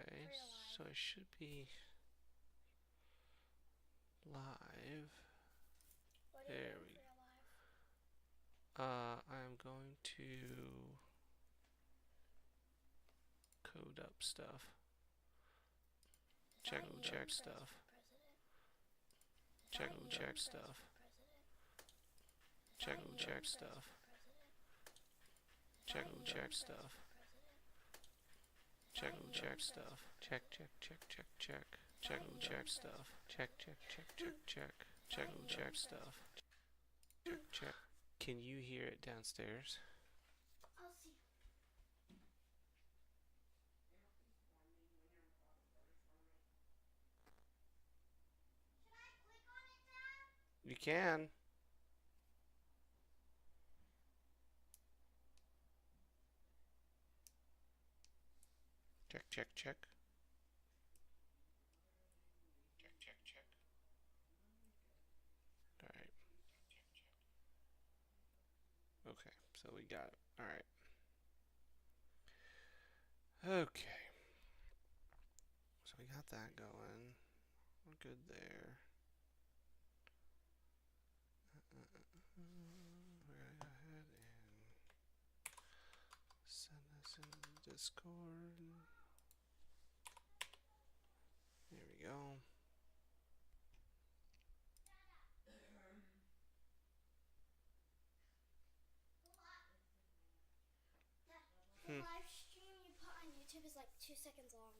Okay, so I should be live. What are There you doing we for your live? I'm going to code up stuff. Check Stuff. Check Stuff. Stuff. Stuff. Stuff. Check. Stuff. Check stuff. Check. Can you hear it downstairs? I'll see. Should I click on it, Dad? You can. Check. Check. Alright. Okay, so we got it. Alright. Okay. So we got that going. We're good there. We're gonna go ahead and send this in Discord. There we go. The live stream you put on YouTube is like 2 seconds long.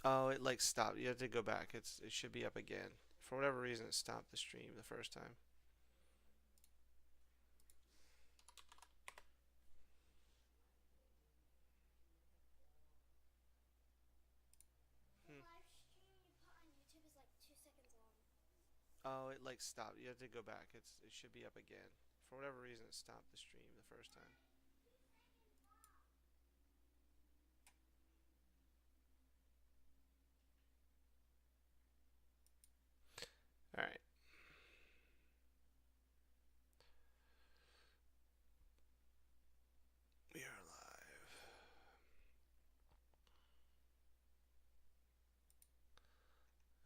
Oh, it like stopped. You have to go back. It should be up again. For whatever reason, it stopped the stream the first time. The live stream you put on YouTube is like 2 seconds long. Oh, it like stopped. You have to go back. It should be up again. For whatever reason, it stopped the stream the first time. All right. We are live.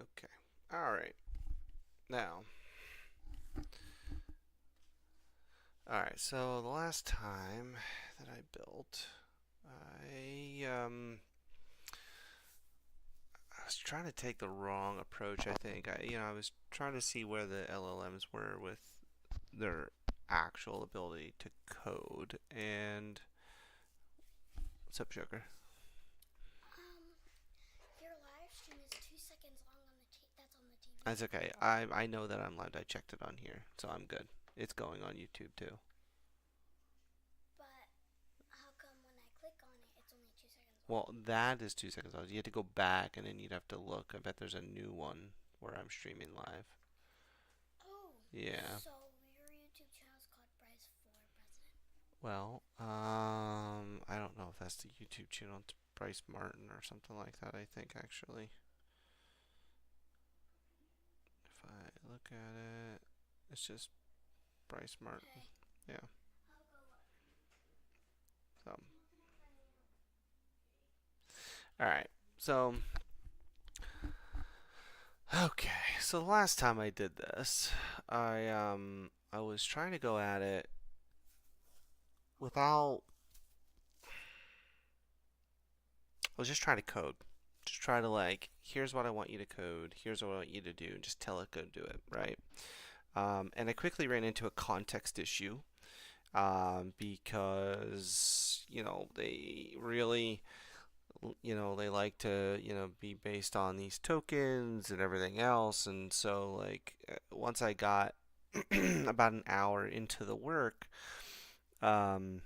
Okay. All right. Now. All right. So the last time that I built, I was trying to take the wrong approach. I think I was trying to see where the LLMs were with their actual ability to code. And what's up, Joker? Your live stream is 2 seconds long on the that's on the TV. That's okay. I know that I'm live. I checked it on here, so I'm good. It's going on YouTube too. But how come when I click on it, it's only 2 seconds long? Well, that is 2 seconds long. You have to go back and then you'd have to look. I bet there's a new one where I'm streaming live. Oh. Yeah. So your YouTube channel is called Bryce for President. Well, I don't know if that's the YouTube channel. It's Bryce Martin or something like that, I think, actually. If I look at it, it's just Bryce Martin. Okay. Yeah. I'll go look. So, all right. So, okay. So the last time I did this, I was trying to go at it without. I was just trying to code. Just try to like, here's what I want you to code. Here's what I want you to do. Just tell it go do it, right? And I quickly ran into a context issue because they really they like to be based on these tokens and everything else, and so like once I got about an hour into the work, um,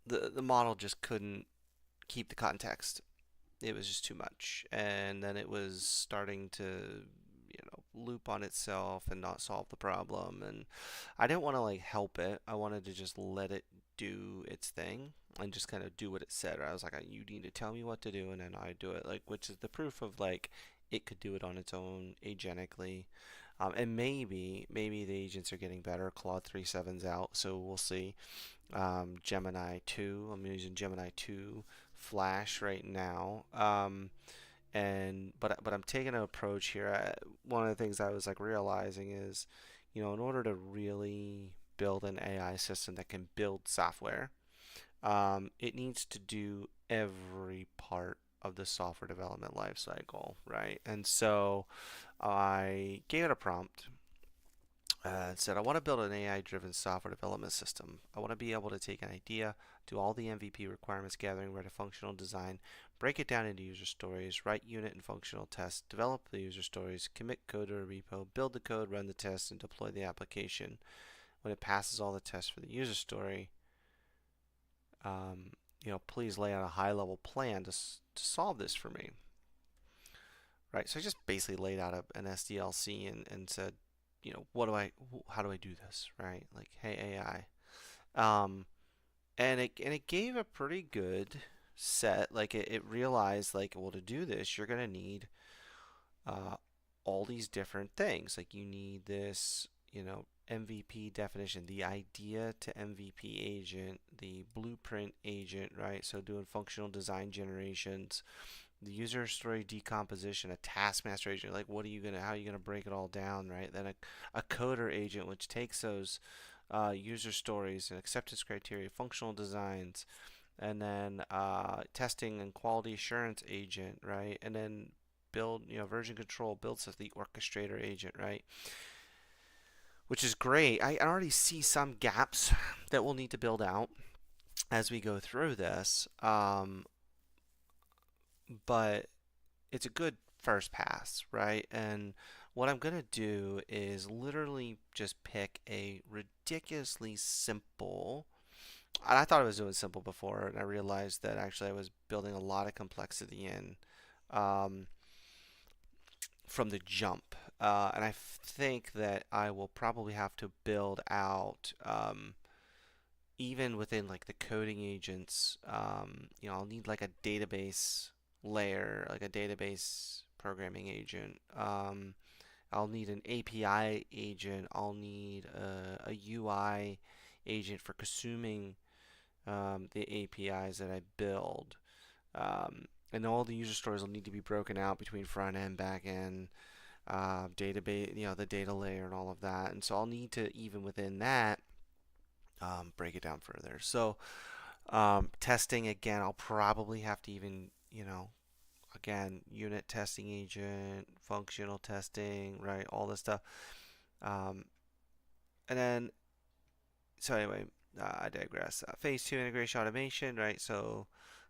the model just couldn't keep the context. It was just too much, and then it was starting to loop on itself and not solve the problem. And I didn't want to like help it. I wanted to just let it do its thing and just kind of do what it said. I was like, you need to tell me what to do, and then I do it. Like, which is the proof of like it could do it on its own agentically. And maybe the agents are getting better. Claude 3.7's out, so we'll see. Gemini 2. I'm using Gemini 2 Flash right now. And but I'm taking an approach here. One of the things I was like realizing is, in order to really build an AI system that can build software, it needs to do every part of the software development lifecycle, right? And so I gave it a prompt and said, I want to build an AI driven software development system. I want to be able to take an idea, do all the MVP requirements gathering, write a functional design, break it down into user stories, write unit and functional tests, develop the user stories, commit code to a repo, build the code, run the tests, and deploy the application. When it passes all the tests for the user story, please lay out a high level plan to solve this for me. Right. So I just basically laid out an SDLC and said, how do I do this? Right. Like, hey, AI. Um, and it gave a pretty good set. Like it realized like, well, to do this, you're gonna need uh, all these different things. Like you need this, MVP definition, the idea to MVP agent, the blueprint agent, right? So doing functional design generations, the user story decomposition, a taskmaster agent, like how are you gonna break it all down, right? Then a coder agent, which takes those user stories and acceptance criteria, functional designs, and then testing and quality assurance agent, right? And then build, version control builds as the orchestrator agent, right? Which is great. I already see some gaps that we'll need to build out as we go through this, but it's a good first pass, right? And what I'm gonna do is literally just pick a ridiculously simple. And I thought I was doing simple before, and I realized that actually I was building a lot of complexity in um, from the jump. And I think that I will probably have to build out even within like the coding agents. I'll need like a database layer, like a database programming agent. I'll need an API agent. I'll need a UI agent for consuming the APIs that I build. And all the user stories will need to be broken out between front end, back end, database, the data layer and all of that. And so I'll need to, even within that, break it down further. So testing, again, I'll probably have to even, again, unit testing agent, functional testing, right? All this stuff. Um, and then, so anyway, I digress. Phase two, integration automation, right? So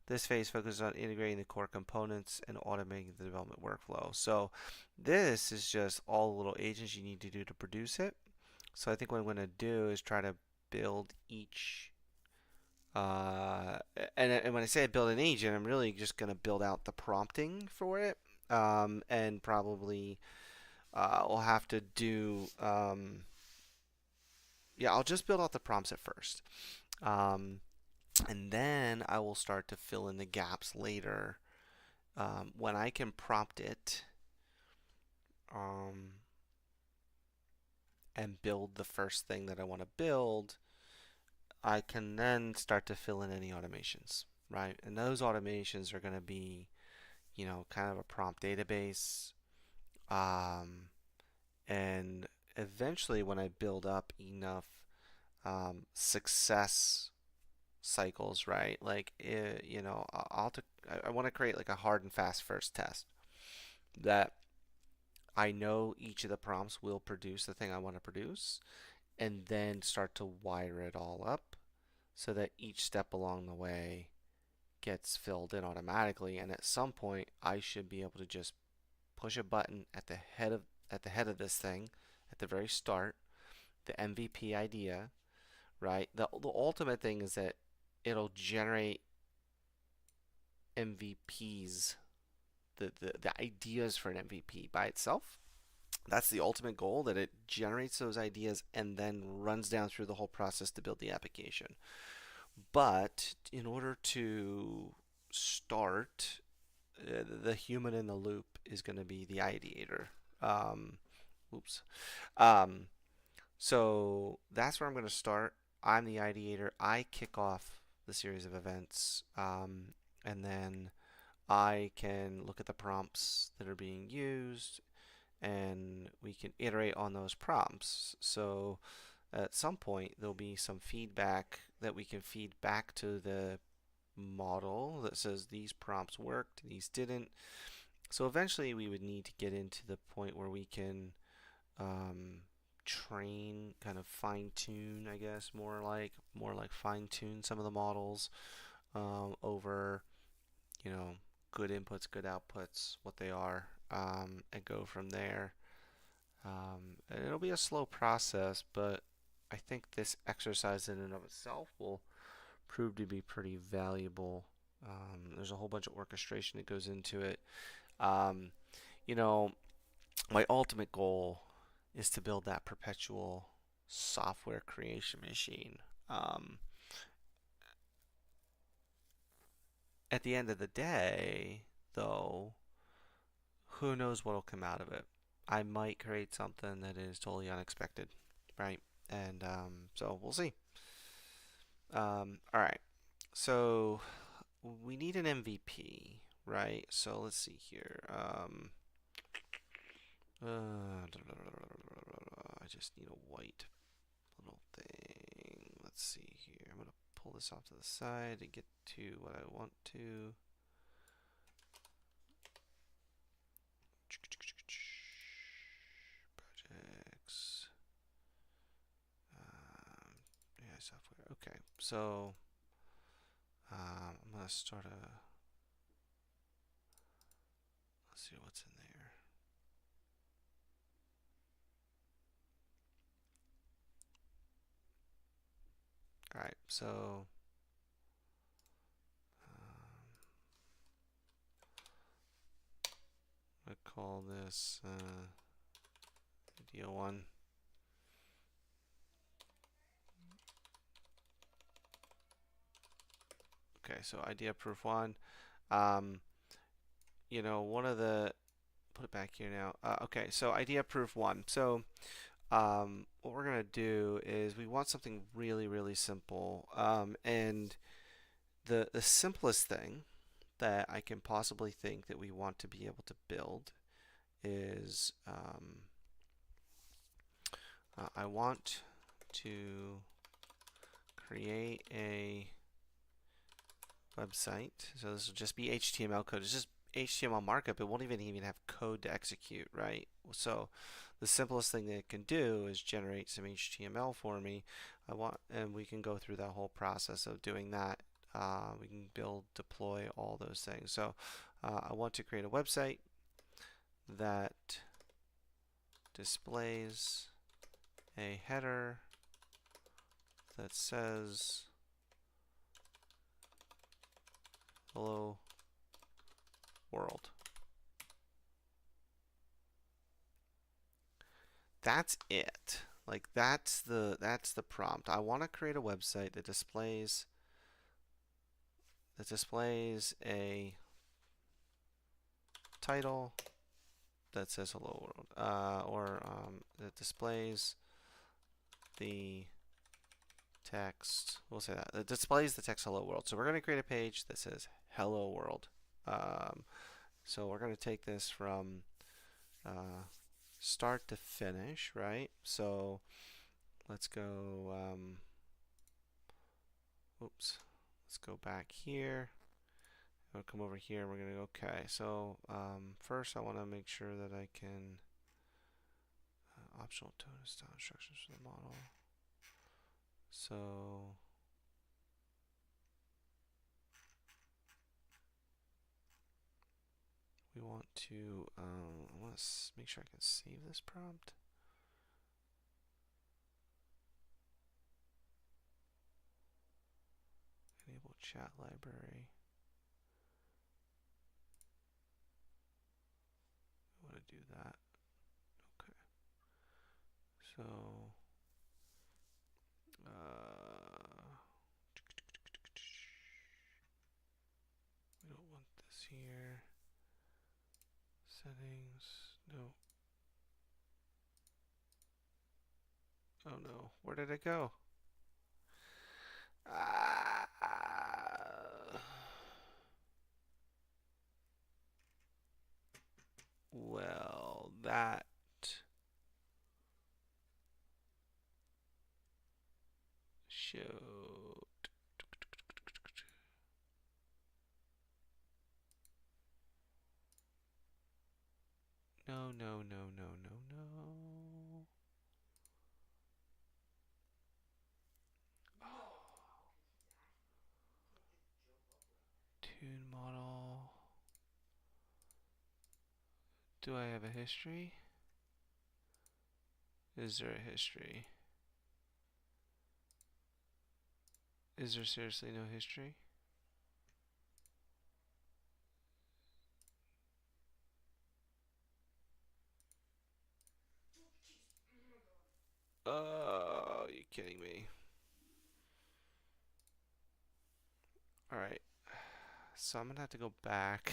this phase focuses on integrating the core components and automating the development workflow. So this is just all the little agents you need to do to produce it. So I think what I'm going to do is try to build each. Uh, and when I say build an agent, I'm really just going to build out the prompting for it. And probably we'll have to do. Yeah, I'll just build out the prompts at first. Um, and then I will start to fill in the gaps later when I can prompt it um, and build the first thing that I want to build. I can then start to fill in any automations, right? And those automations are going to be, kind of a prompt database. Um, and eventually, when I build up enough success cycles, right? Like, I want to create like a hard and fast first test that I know each of the prompts will produce the thing I want to produce, and then start to wire it all up so that each step along the way gets filled in automatically. And at some point, I should be able to just push a button at the head of this thing at the very start, the MVP idea, right? The ultimate thing is that it'll generate MVPs, the ideas for an MVP by itself. That's the ultimate goal, that it generates those ideas and then runs down through the whole process to build the application. But in order to start, the human in the loop is going to be the ideator. Um, oops. Um, so that's where I'm going to start. I'm the ideator. I kick off the series of events, and then I can look at the prompts that are being used, and we can iterate on those prompts. So at some point, there'll be some feedback that we can feed back to the model that says these prompts worked, these didn't. So eventually, we would need to get into the point where we can um, train, kind of fine tune, I guess, more like fine tune some of the models over, you know, good inputs, good outputs, what they are, and go from there. And it'll be a slow process, but I think this exercise in and of itself will prove to be pretty valuable. There's a whole bunch of orchestration that goes into it. Um, you know, my ultimate goal is to build that perpetual software creation machine. Um, at the end of the day, though, who knows what'll come out of it? I might create something that is totally unexpected, right? And so we'll see. All right. So we need an MVP, right? So let's see here. I just need a white little thing. Let's see here. I'm gonna pull this off to the side to get to what I want to. Projects. AI software. Okay, so I'm gonna start a. Let's see what's in there. All right, so I call this idea one. Okay, so idea proof one. Um, one of the put it back here now. Okay, so idea proof one. So what we're gonna do is we want something really, really simple. And the simplest thing that I can possibly think that we want to be able to build is I want to create a website. So this will just be HTML code. It's just HTML markup. It won't even have code to execute, right? So the simplest thing that it can do is generate some HTML for me. And we can go through that whole process of doing that. We can build, deploy, all those things. So I want to create a website that displays a header that says hello world. That's it. Like that's the prompt. I want to create a website that displays a title that says hello world, or that displays the text. We'll say that. It displays the text hello world. So we're going to create a page that says hello world. Um, so we're going to take this from start to finish, right? So let's go. Oops. Let's go back here. We'll come over here. And we're going to go. Okay. So first, I want to make sure that I can optional tone and style instructions for the model. So we want to. I want to make sure I can save this prompt. Enable chat library. I want to do that. Okay. So we don't want this here. Settings. No. Oh no. Where did it go? Ah, well, that showed. No, no, no, no, no, no. Tune model. Do I have a history? Is there a history? Is there seriously no history? Oh, you kidding me? All right. So I'm gonna have to go back.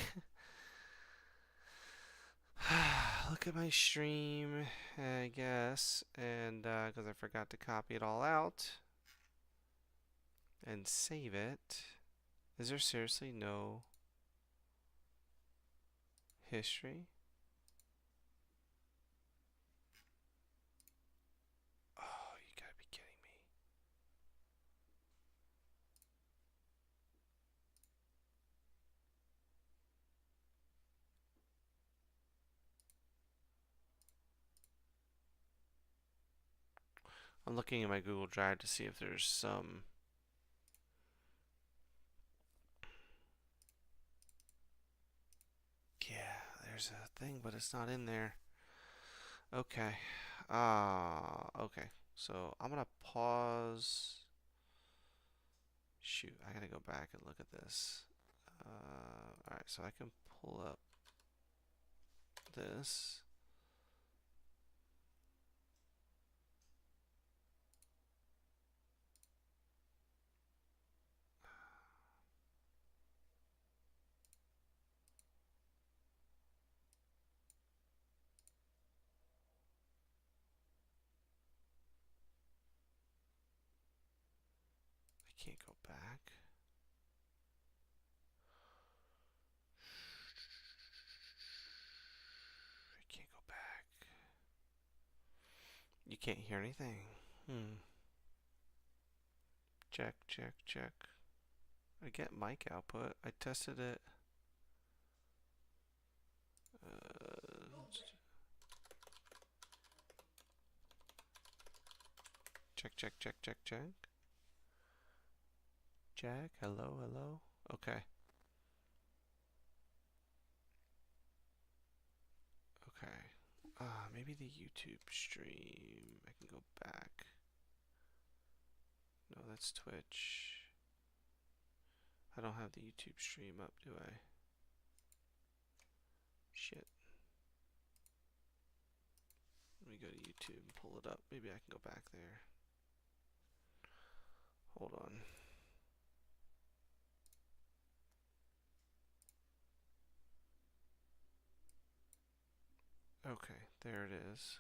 Look at my stream, I guess, and because I forgot to copy it all out and save it. Is there seriously no history? Oh, you gotta be kidding me. I'm looking at my Google Drive to see if there's some. Yeah, there's a thing, but it's not in there. Okay. Okay. So I'm gonna pause. Shoot, I gotta go back and look at this. Alright, so I can pull up this. I can't go back. I can't go back. You can't hear anything. Check, check, check. I get mic output. I tested it. Check, check, check, check, check. Check. Hello, hello. Okay. Okay. Maybe the YouTube stream. I can go back. No, that's Twitch. I don't have the YouTube stream up, do I? Shit. Let me go to YouTube and pull it up. Maybe I can go back there. Hold on. Okay, there it is.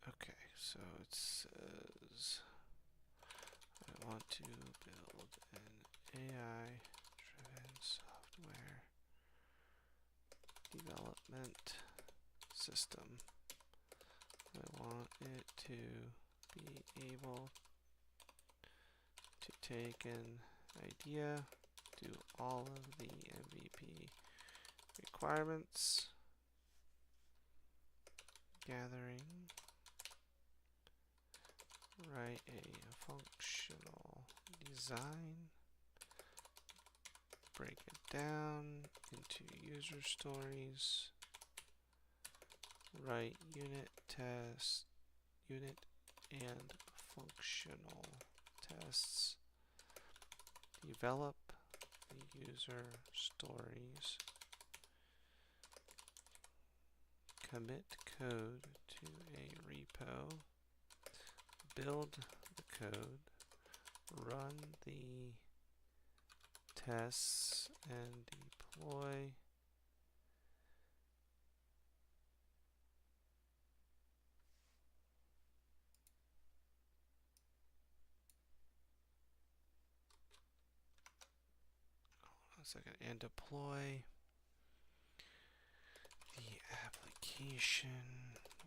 Okay, so it says I want to build an AI driven software development system. I want it to be able to take an idea, do all of the MVP requirements, gathering, write a functional design, break it down into user stories, write unit test, unit and functional tests, develop the user stories, commit code to a repo, build the code, run the tests, and deploy a second, and deploy the application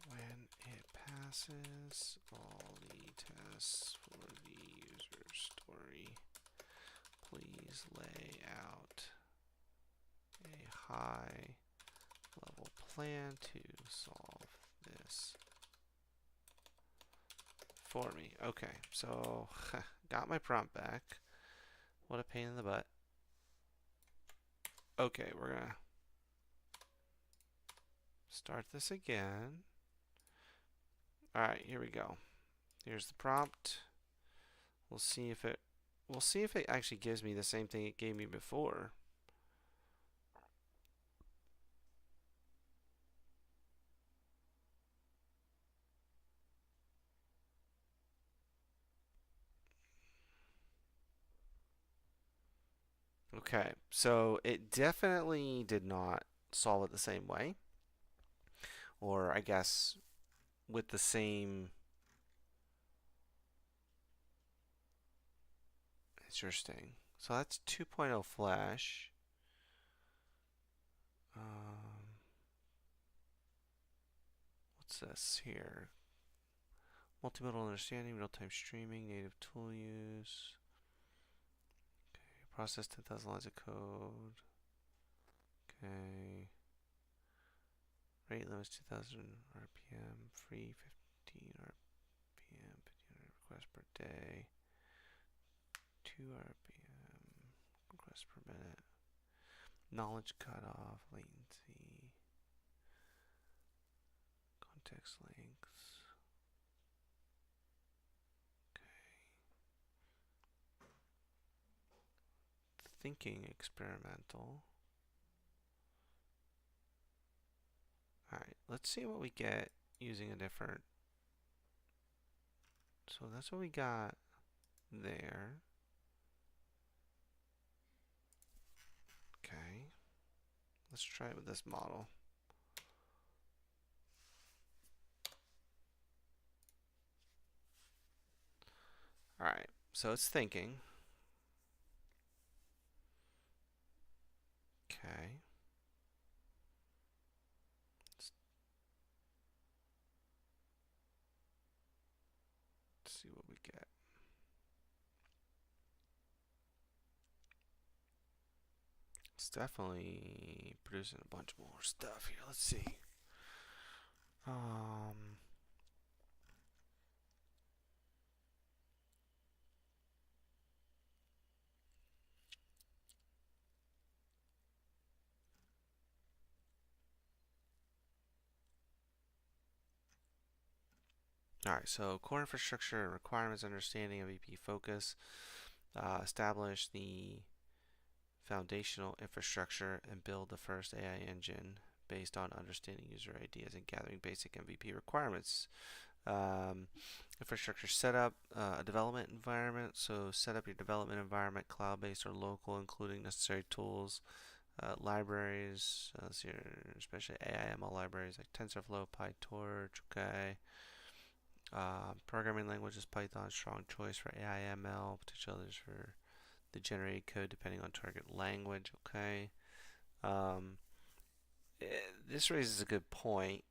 when it passes all the tests for the user story. Please lay out a high level plan to solve this for me. Okay, so got my prompt back. What a pain in the butt. Okay, we're gonna start this again. Alright, here we go. Here's the prompt. We'll see if it actually gives me the same thing it gave me before. Okay, so it definitely did not solve it the same way, or I guess with the same. Interesting. So that's 2.0 Flash. What's this here? Multimodal understanding, real-time streaming, native tool use. Okay, process 10,000 lines of code. Okay. Rate limits 2,000 RPM, free 15 RPM, 1500 requests per day, 2 RPM requests per minute. Knowledge cutoff, latency, context lengths. Thinking experimental. Alright, let's see what we get using a different. So that's what we got there. Okay. Let's try it with this model. Alright, so it's thinking. Okay. Let's see what we get. It's definitely producing a bunch more stuff here. Let's see. Alright, so core infrastructure requirements, understanding of EP focus, establish the foundational infrastructure and build the first AI engine based on understanding user ideas and gathering basic MVP requirements. Infrastructure setup, a development environment. So set up your development environment, cloud-based or local, including necessary tools, libraries, so especially AI/ML libraries like TensorFlow, PyTorch. Okay. Programming languages: Python, strong choice for AI/ML. Potential others for the generated code depending on target language. Okay. Um, this raises a good point.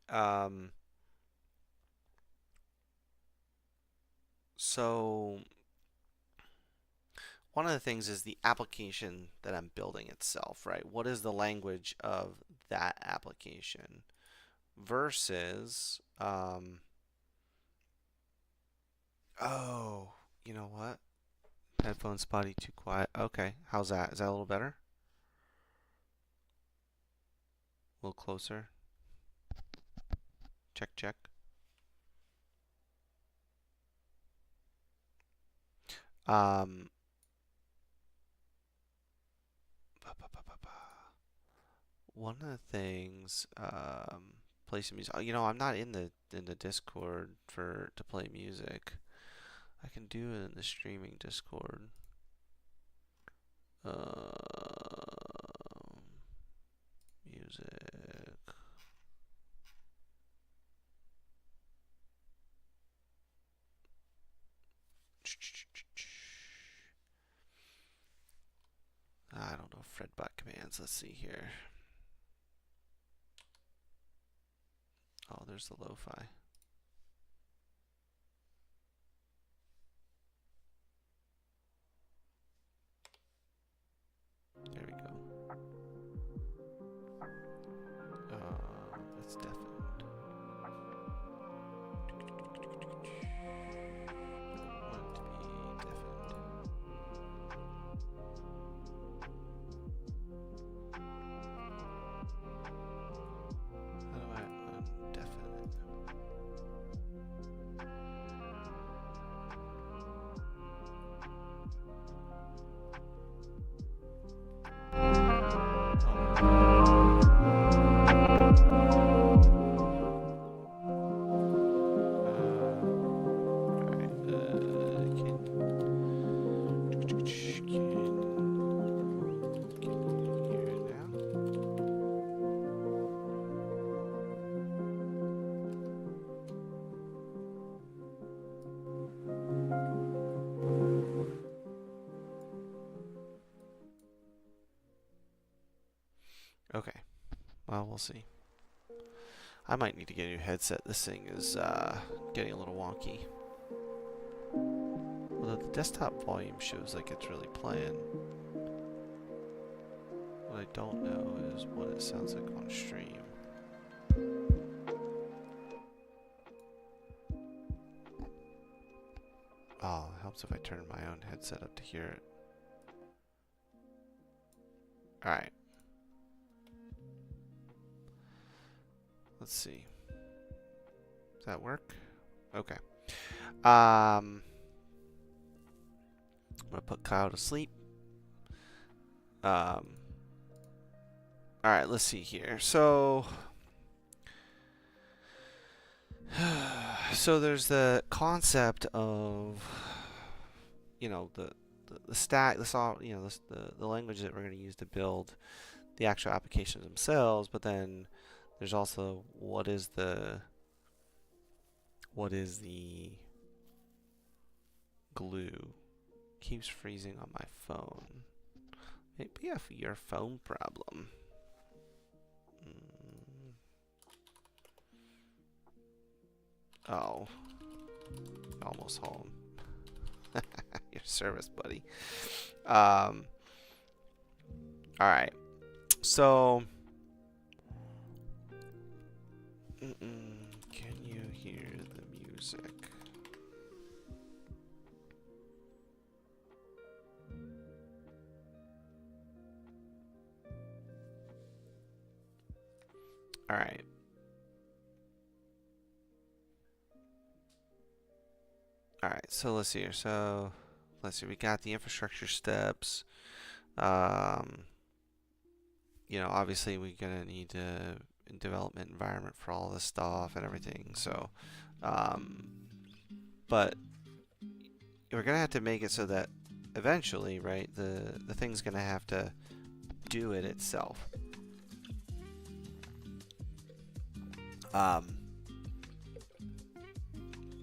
So one of the things is the application that I'm building itself, right? What is the language of that application versus, oh, you know what? Headphone spotty, too quiet. Okay, how's that? Is that a little better? A little closer? Check, check. Um, one of the things, play some music. I'm not in the Discord for to play music. I can do it in the streaming Discord. Music. I don't know. Fredbot commands. Let's see here. Oh, there's the lo-fi. There we go. That's deafened. I want it to be deafened. How do I undeafen it? Okay. Well, we'll see. I might need to get a new headset. This thing is getting a little wonky. Although the desktop volume shows like it's really playing. What I don't know is what it sounds like on stream. Oh, it helps if I turn my own headset up to hear it. Alright. Let's see. Does that work? Okay. I'm gonna put Kyle to sleep. Alright, let's see here. So there's the concept of the stack, the language that we're going to use to build the actual applications themselves, but then there's also what is the glue. Keeps freezing on my phone. Maybe your phone problem. Oh, almost home. Your service, buddy. All right. So, can you hear the music? All right. All right. So let's see here. So let's see. We got the infrastructure steps. Obviously we're gonna need a development environment for all this stuff and everything. So, but we're gonna have to make it so that eventually, right, the thing's gonna have to do it itself.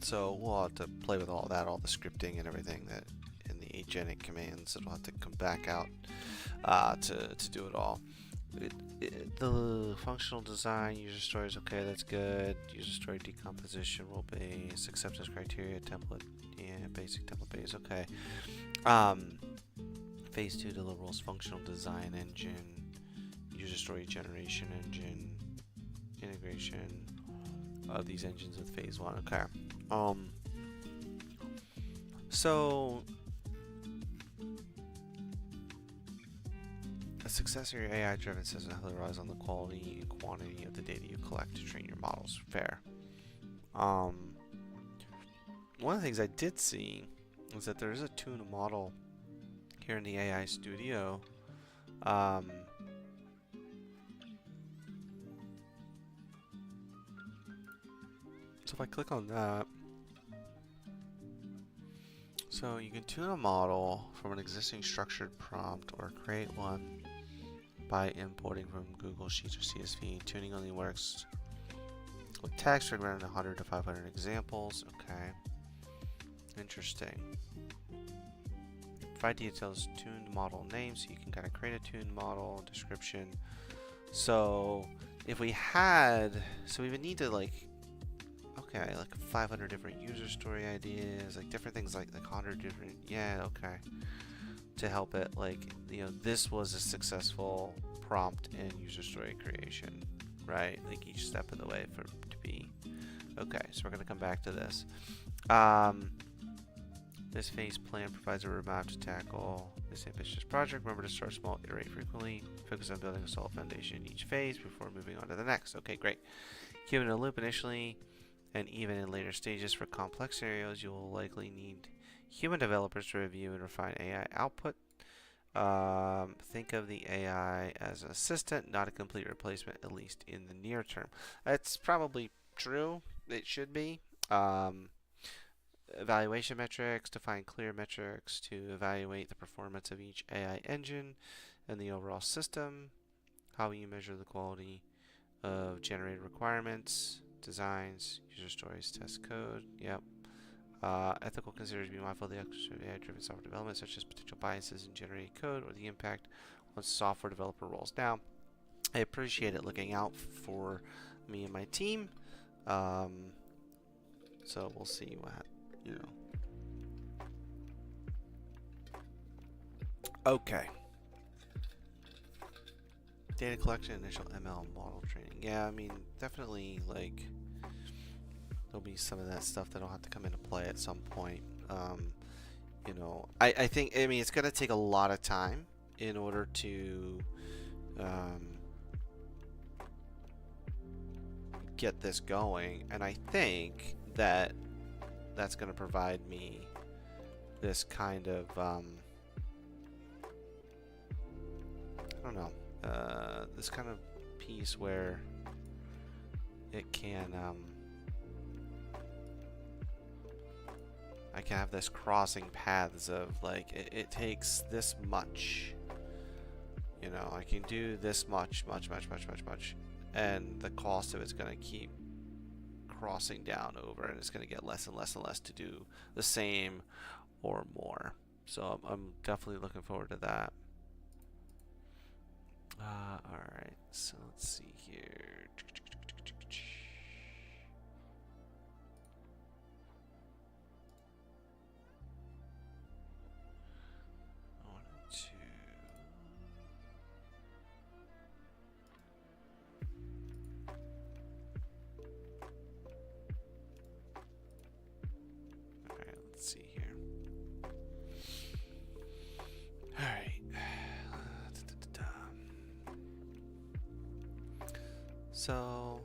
So we'll have to play with all that, all the scripting and everything that in the agentic commands. It'll have to come back out to do it all. The functional design, user stories, okay, that's good. User story decomposition, role base, acceptance criteria, template, yeah, basic template base, okay. Phase 2 deliverables, functional design engine, user story generation engine, integration of these engines with phase 1, okay. So a success of your AI-driven system heavily relies on the quality and quantity of the data you collect to train your models. Fair. One of the things I did see was that there is a tune model here in the AI Studio So if I click on that, so you can tune a model from an existing structured prompt or create one by importing from Google Sheets or CSV. Tuning only works with text, recommending 100 to 500 examples. Okay. Interesting. Provide details, tuned model name, so you can kind of create a tuned model, description. So if we had, so we would need to like, okay, like 500 different user story ideas, like different things like 100 different, yeah, okay. To help it, like, you know, this was a successful prompt in user story creation, right? Like each step of the way for it to be. Okay, so we're gonna come back to this. This phase plan provides a roadmap to tackle this ambitious project. Remember to start small, iterate frequently, focus on building a solid foundation in each phase before moving on to the next. Okay, great. Given a loop initially, and even in later stages for complex scenarios, you will likely need human developers to review and refine AI output. Think of the AI as an assistant, not a complete replacement, at least in the near term. That's probably true. It should be. Evaluation metrics, define clear metrics to evaluate the performance of each AI engine and the overall system. How will you measure the quality of generated requirements, designs, user stories, test code? Yep. Ethical considerations, be mindful of the AI-driven software development, such as potential biases in generated code or the impact on software developer roles. Now, I appreciate it looking out for me and my team. So we'll see what, you know. Okay. Data collection, initial ML model training. Yeah, I mean, definitely, like, there'll be some of that stuff that'll have to come into play at some point. You know, I think, I mean, it's going to take a lot of time in order to get this going, and I think that that's going to provide me this kind of, I don't know, this kind of piece where it can, I can have this crossing paths of like, it takes this much, you know, I can do this much, and the cost of it's going to keep crossing down over, and it's going to get less and less and less to do the same or more. So I'm definitely looking forward to that. Alright, so let's see here. One and two. Alright, let's see here. Alright. So,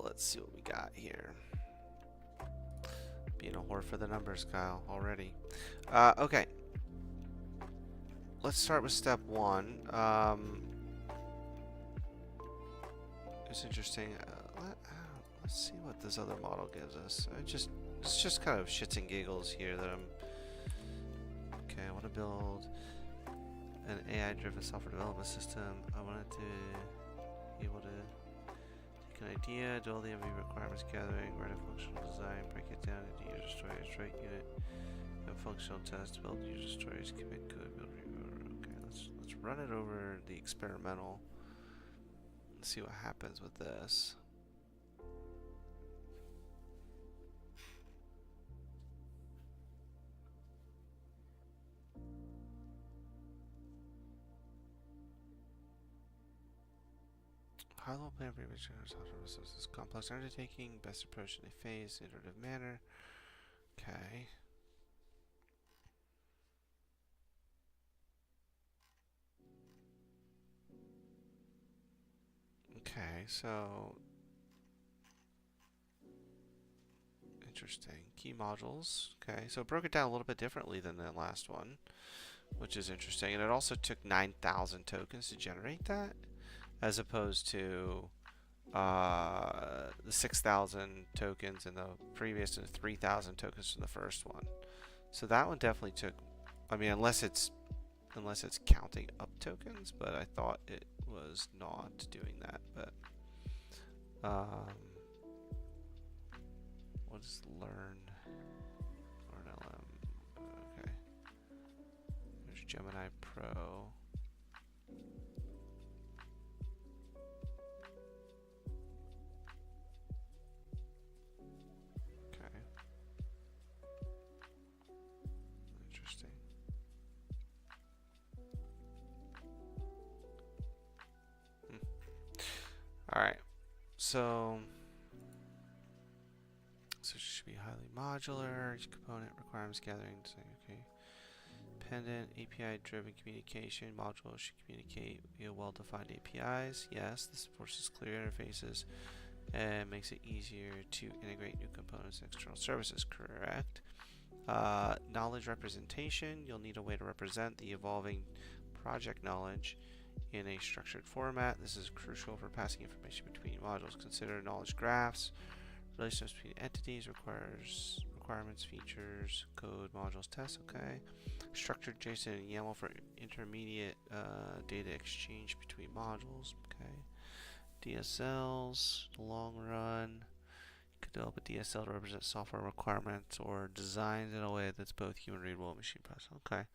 let's see what we got here. Being a whore for the numbers, Kyle, already. Okay. Let's start with step one. It's interesting. Let's see what this other model gives us. It's just kind of shits and giggles here that I'm. Okay, I want to build an AI-driven software development system. I wanted to be able to take an idea, do all the MV requirements gathering, write a functional design, break it down into user stories, write unit and functional tests, build user stories, commit code, build review. Okay, let's run it over the experimental and see what happens with this. High-level plan for image software resources. Complex undertaking. Best approach in a phased, iterative manner. Okay. Okay, so interesting. Key modules. Okay, so it broke it down a little bit differently than the last one, which is interesting. And it also took 9,000 tokens to generate that, as opposed to the 6,000 tokens in the previous and 3,000 tokens from the first one. So that one definitely took. I mean, unless it's counting up tokens, but I thought it was not doing that. But what is learn LM? Okay, there's Gemini Pro. Okay, interesting. Hmm. All right, so it should be highly modular. Each component requirements gathering. Okay. Dependent API-driven communication modules should communicate via well-defined APIs. Yes, this forces clear interfaces and makes it easier to integrate new components and external services. Correct. Knowledge representation. You'll need a way to represent the evolving project knowledge in a structured format. This is crucial for passing information between modules. Consider knowledge graphs. Relationships between entities requirements, features, code, modules, tests. Okay. Structured JSON and YAML for intermediate data exchange between modules. Okay. DSLs, the long run. You could develop a DSL to represent software requirements or designs in a way that's both human readable and machine processable. Okay.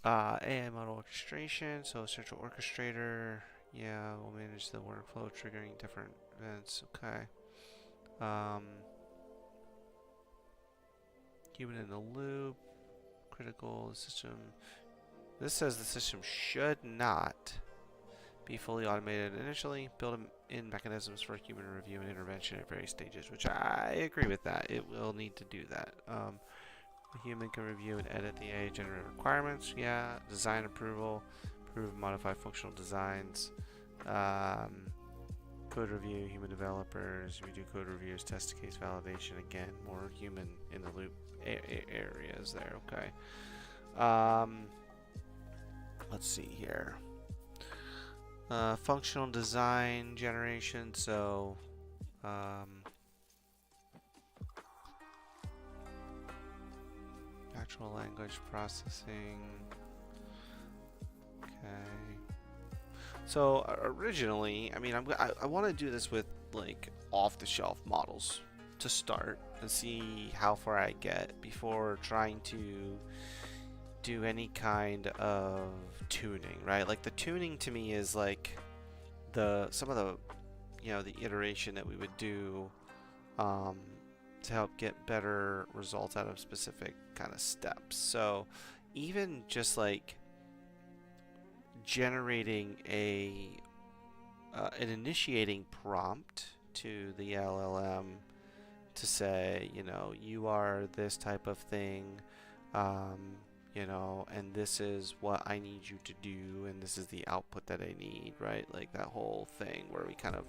AI model orchestration. So central orchestrator. Yeah, we'll manage the workflow, triggering different events. Okay. Human in the loop. Critical system. This says the system should not be fully automated initially. Build in mechanisms for human review and intervention at various stages, which I agree with that. It will need to do that. A human can review and edit the AI generated requirements. Yeah. Design approval. Approve and modify functional designs. Code review, human developers. We do code reviews, test case validation. Again, more human in the loop areas there. Okay. Let's see here. Functional design generation. So, natural language processing. Okay. So originally, I mean, I want to do this with like off-the-shelf models to start and see how far I get before trying to do any kind of tuning, right? Like the tuning to me is like some of the the iteration that we would do um, to help get better results out of specific kind of steps. So even just like generating an initiating prompt to the LLM to say, you are this type of thing, um, and this is what I need you to do, and this is the output that I need, right? Like that whole thing where we kind of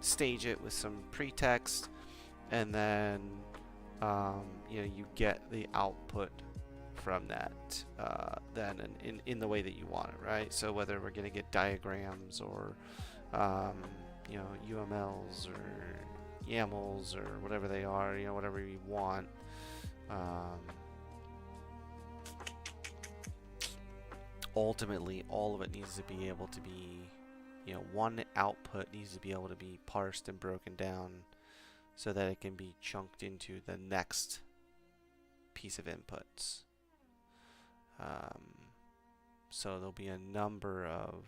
stage it with some pretext, and then, you get the output from that then in the way that you want it, right? So whether we're going to get diagrams or UMLs or YAMLs or whatever they are, whatever you want. Ultimately, all of it needs to be able to be, one output needs to be able to be parsed and broken down so that it can be chunked into the next piece of inputs. So there'll be a number of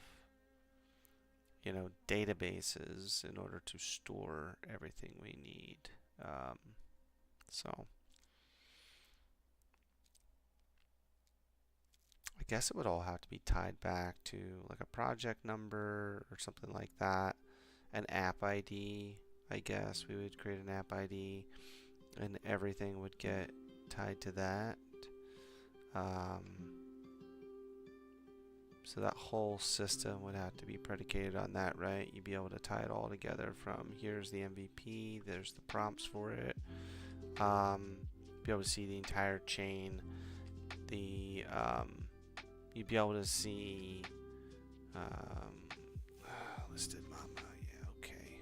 databases in order to store everything we need. So I guess it would all have to be tied back to like a project number or something like that. An app ID, I guess we would create an app ID and everything would get tied to that. So that whole system would have to be predicated on that, right? You'd be able to tie it all together from here's the MVP, there's the prompts for it. Be able to see the entire chain. You'd be able to see listed mama. Yeah, okay.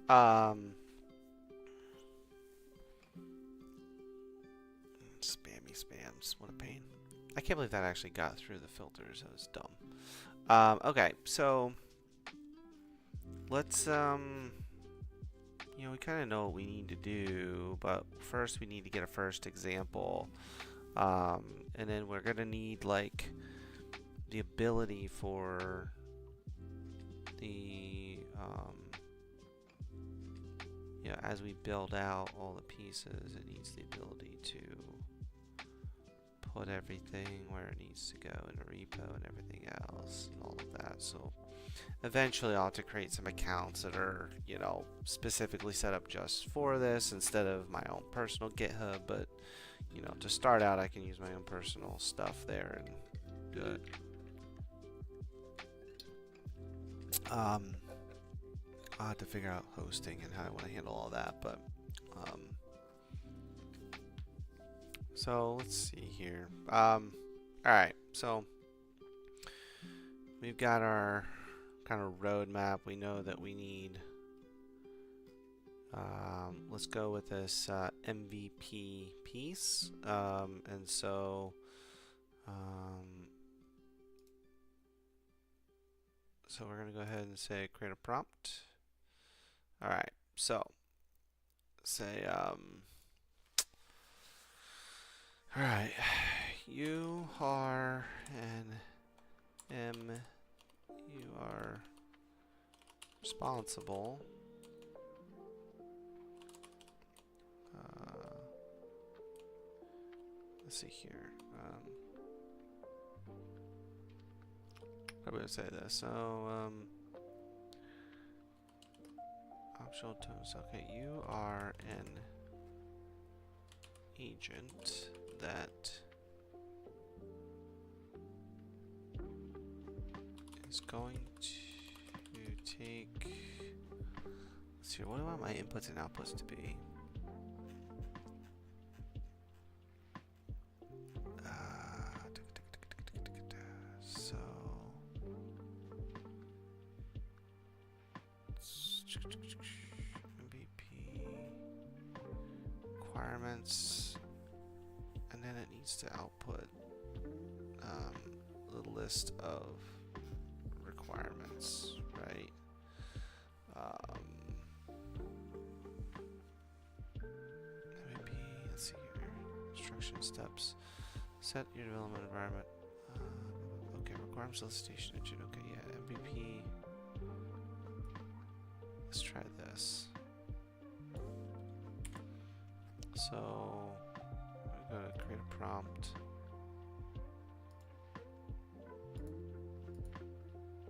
Um, spammy spams. What a pain. I can't believe that actually got through the filters. That was dumb. Okay, so let's we kind of know what we need to do, but first we need to get a first example. And then we're gonna need like the ability for the as we build out all the pieces, it needs the ability to put everything where it needs to go in a repo and everything else and all of that. So eventually I'll have to create some accounts that are, specifically set up just for this instead of my own personal GitHub. But, to start out, I can use my own personal stuff there and do it. I'll have to figure out hosting and how I want to handle all that. But, so let's see here. Alright, so we've got our kind of roadmap. We know that we need, let's go with this MVP piece. And so we're going to go ahead and say create a prompt. Alright, so say, alright, you are you are responsible let's see here. How do I say this? So optional terms. Okay, you are an agent that is going to take. Let's see. What do I want my inputs and outputs to be? So MVP requirements, and then it needs to output the list of requirements, right? MVP, let's see here. Instruction steps. Set your development environment. Okay, requirement solicitation engine. Okay, yeah, MVP. Let's try this. So I'm gonna create a prompt.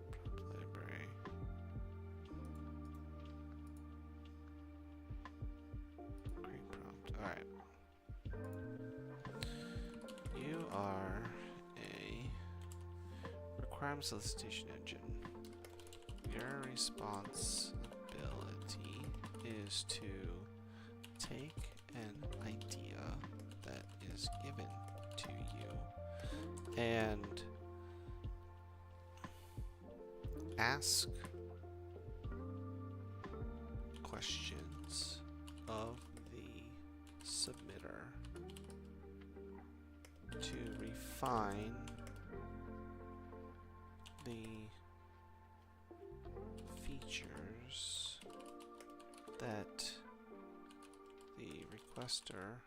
Prompt library. Create prompt. Alright. You are a requirement solicitation engine. Your responsibility is to take an idea that is given to you and ask questions of the submitter to refine the features that the requester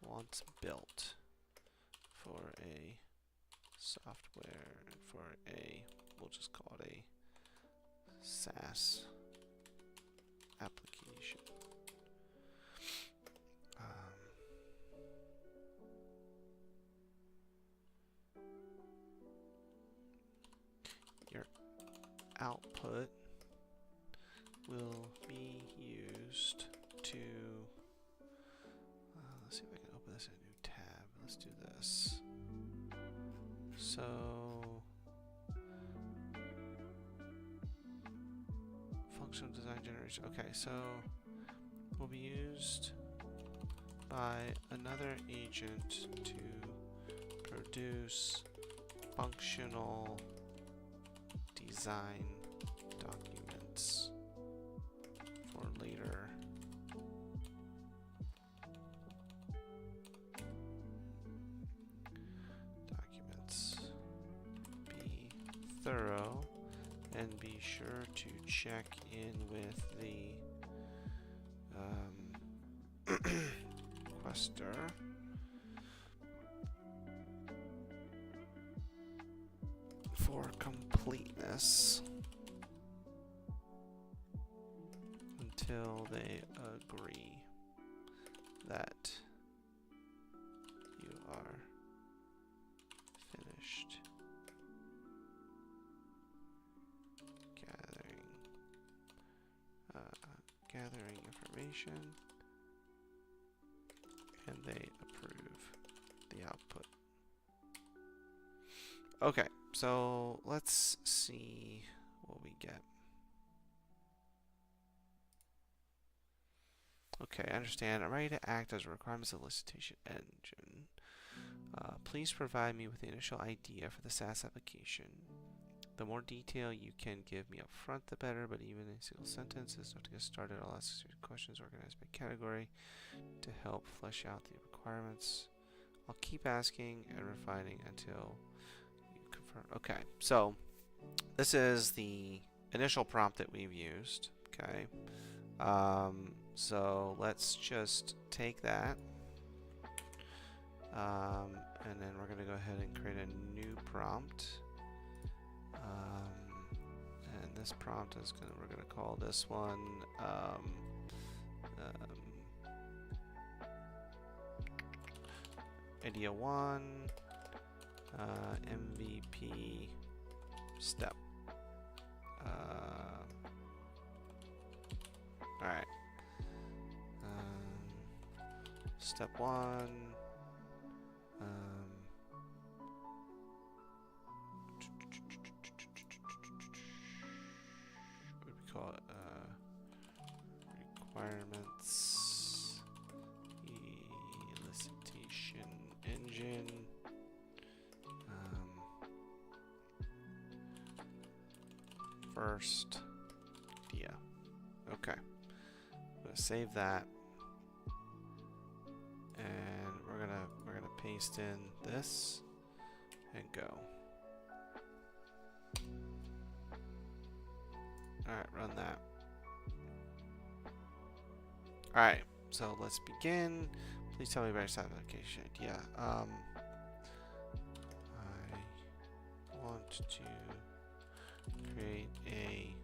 wants built for a software, for a, we'll just call it a SaaS application. Your output will be used to let's see if I can open this in a new tab. Let's do this. So functional design generation. Okay, so will be used by another agent to produce functional design documents thorough and be sure to check in with the requester for completeness until they agree that you are finished gathering information and they approve the output. Okay, so let's see what we get. Okay, I understand. I'm ready to act as a requirements elicitation engine. Please provide me with the initial idea for the SaaS application. The more detail you can give me up front, the better, but even a single sentence is enough to get started. I'll ask a series of questions organized by category to help flesh out the requirements. I'll keep asking and refining until you confirm. Okay, so this is the initial prompt that we've used. Okay, so let's just take that, and then we're going to go ahead and create a new prompt. And this prompt is we're going to call this one idea 1 MVP step. Alright. Step 1. What do we call it? Requirements elicitation engine. First idea. Okay. I'm gonna save that, and we're gonna paste in this and go. Alright, run that. Alright, so let's begin. Please tell me about your SaaS application idea. I want to create a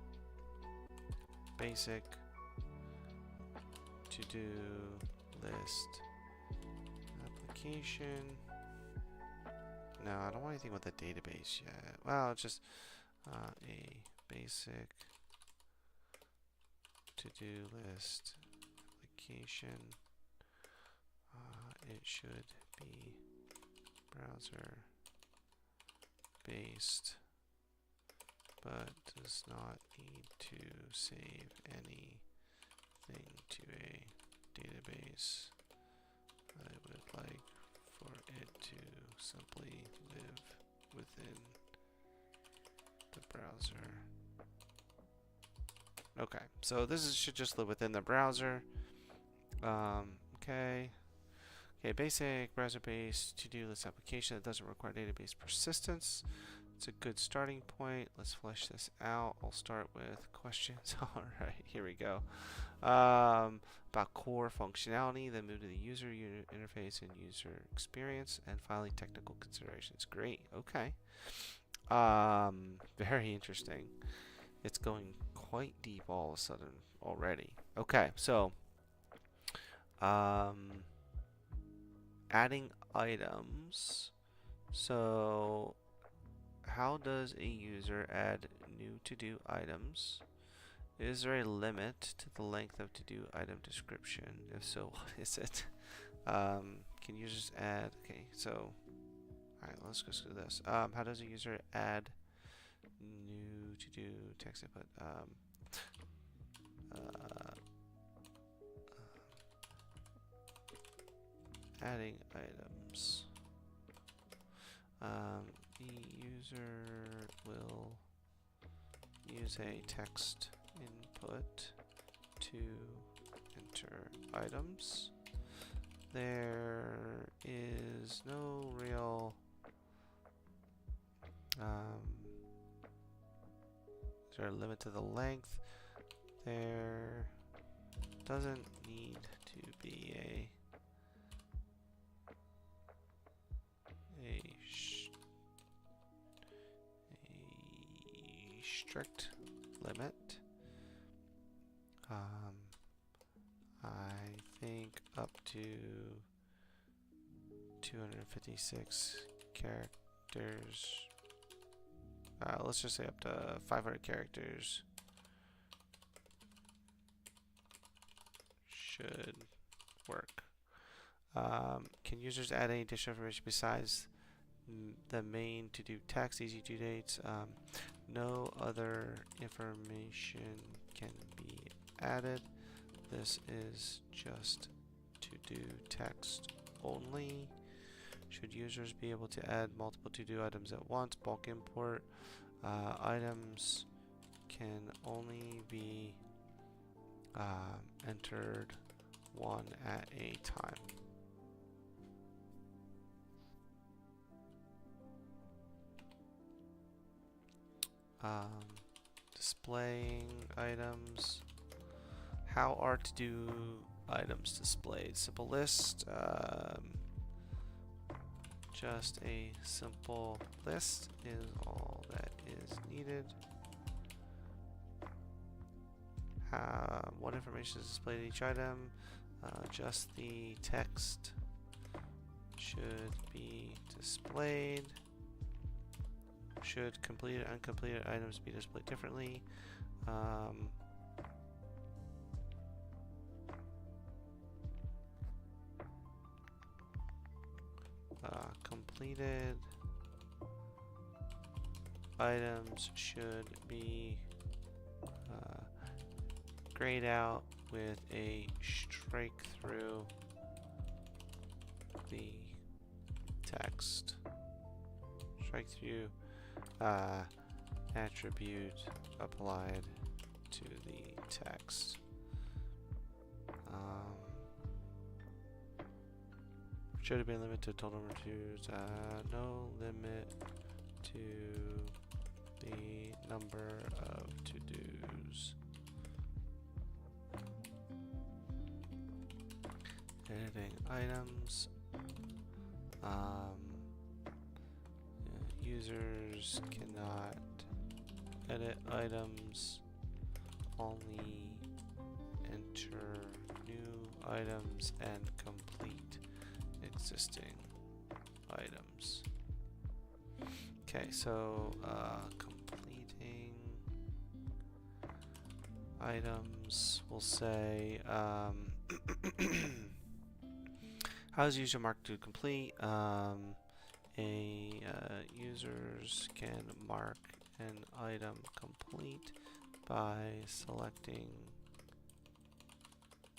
basic to-do list application. No, I don't want anything with a database yet. Well, just a basic to-do list application. It should be browser based, but does not need to save anything to a database. I would like for it to simply live within the browser. Okay, so should just live within the browser. Okay, basic browser-based to-do list application that doesn't require database persistence. It's a good starting point. Let's flesh this out. I'll start with questions. All right, here we go. About core functionality, then move to the user interface and user experience, and finally technical considerations. Great. Okay. Very interesting. It's going quite deep all of a sudden already. Okay, so adding items. So how does a user add new to-do items? Is there a limit to the length of to-do item description? If so, what is it? Can users add? Okay, so alright, let's just do this. How does a user add new to-do text input? Adding items. The user will use a text input to enter items. There is no real Is there a limit to the length? There doesn't need to be a strict limit. I think up to 256 characters. Let's just say up to 500 characters should work. Can users add any additional information besides the main to-do text, easy due dates? No other information can be added. This is just to-do text only. Should users be able to add multiple to-do items at once? Bulk import. Items can only be entered one at a time. Displaying items. How are to-do items displayed? Simple list. Just a simple list is all that is needed. What information is displayed in each item? Just the text should be displayed. Should completed and uncompleted items be displayed differently? Completed items should be grayed out with a strike through the text. Strike through attribute applied to the text. Should it be limited to total number of to-dos? No limit to the number of to-dos. Editing items. Users cannot edit items, only enter new items and complete existing items. Okay, so completing items, we'll say how is user marked to complete? Users can mark an item complete by selecting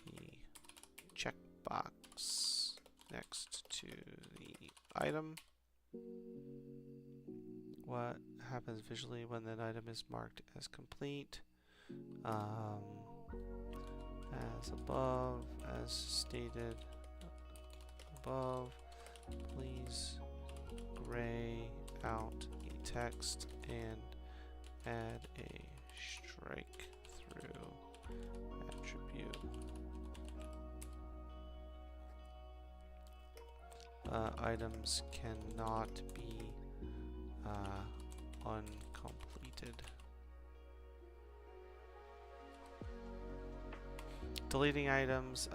the checkbox next to the item. What happens visually when that item is marked as complete? As above, as stated above, please gray out the text and add a strike through attribute. Items cannot be uncompleted. Deleting items.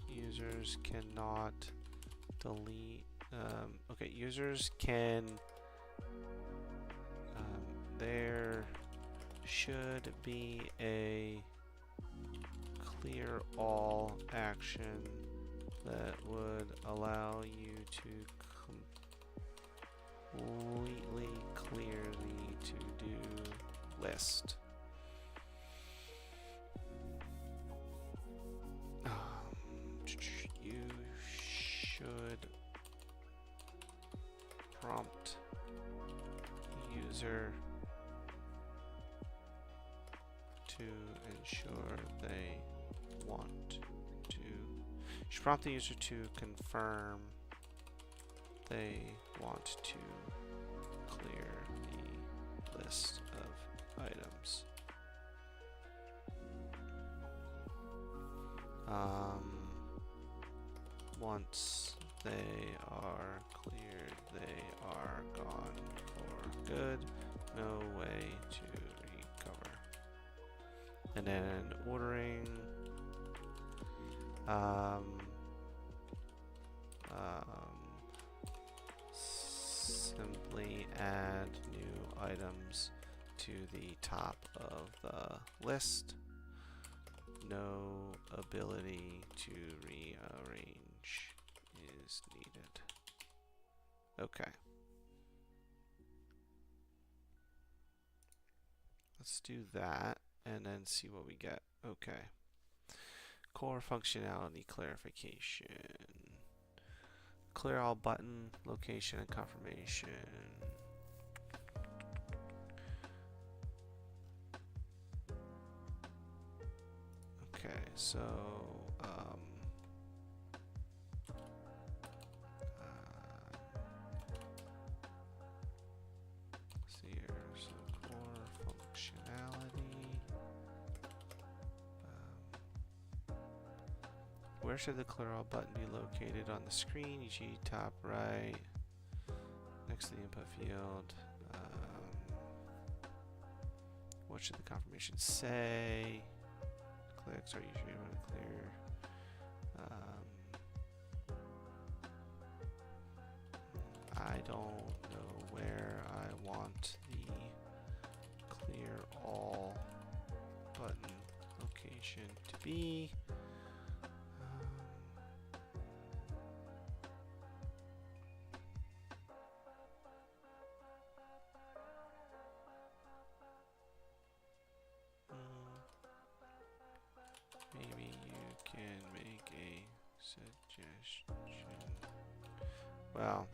Users cannot delete. Okay, users can. There should be a clear all action that would allow you to completely clear the to-do list. You should prompt user to ensure they want to. You should prompt the user to confirm they want to clear the list of items. Once they are cleared, they are gone for good. No way to recover. And then ordering. Simply add new items to the top of the list. No ability to rearrange is needed. Okay. Let's do that and then see what we get. Okay. Core functionality clarification. Clear all button, location, and confirmation. Okay, so see here, so core functionality. Where should the clear all button be located on the screen? E.g. top right, next to the input field. What should the confirmation say? Clicks are usually when to clear. I don't know where I want the clear all button location to be. Maybe you can make a suggestion. Well,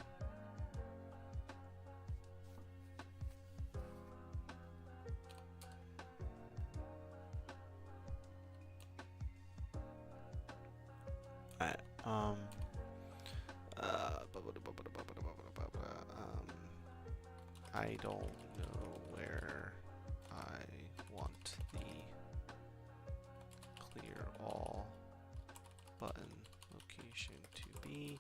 I don't know where I want the clear all button location to be.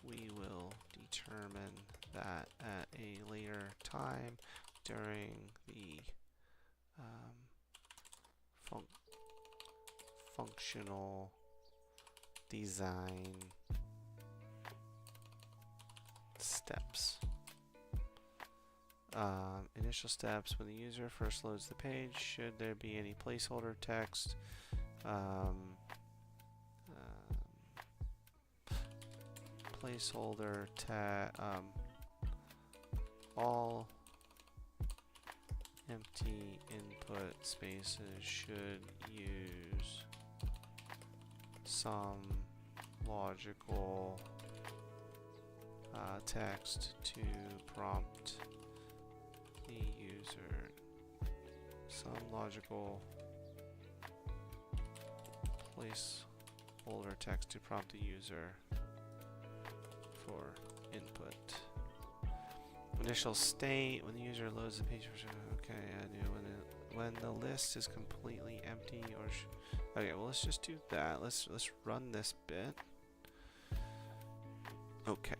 We will determine that at a later time during the functional design steps. Initial steps: when the user first loads the page, should there be any placeholder text? Placeholder all empty input spaces should use some logical text to prompt the user. Some logical placeholder text to prompt the user for input. Initial state: when the user loads the page. Okay, I do. When the list is completely empty, or okay, well, let's just do that. Let's run this bit. Okay.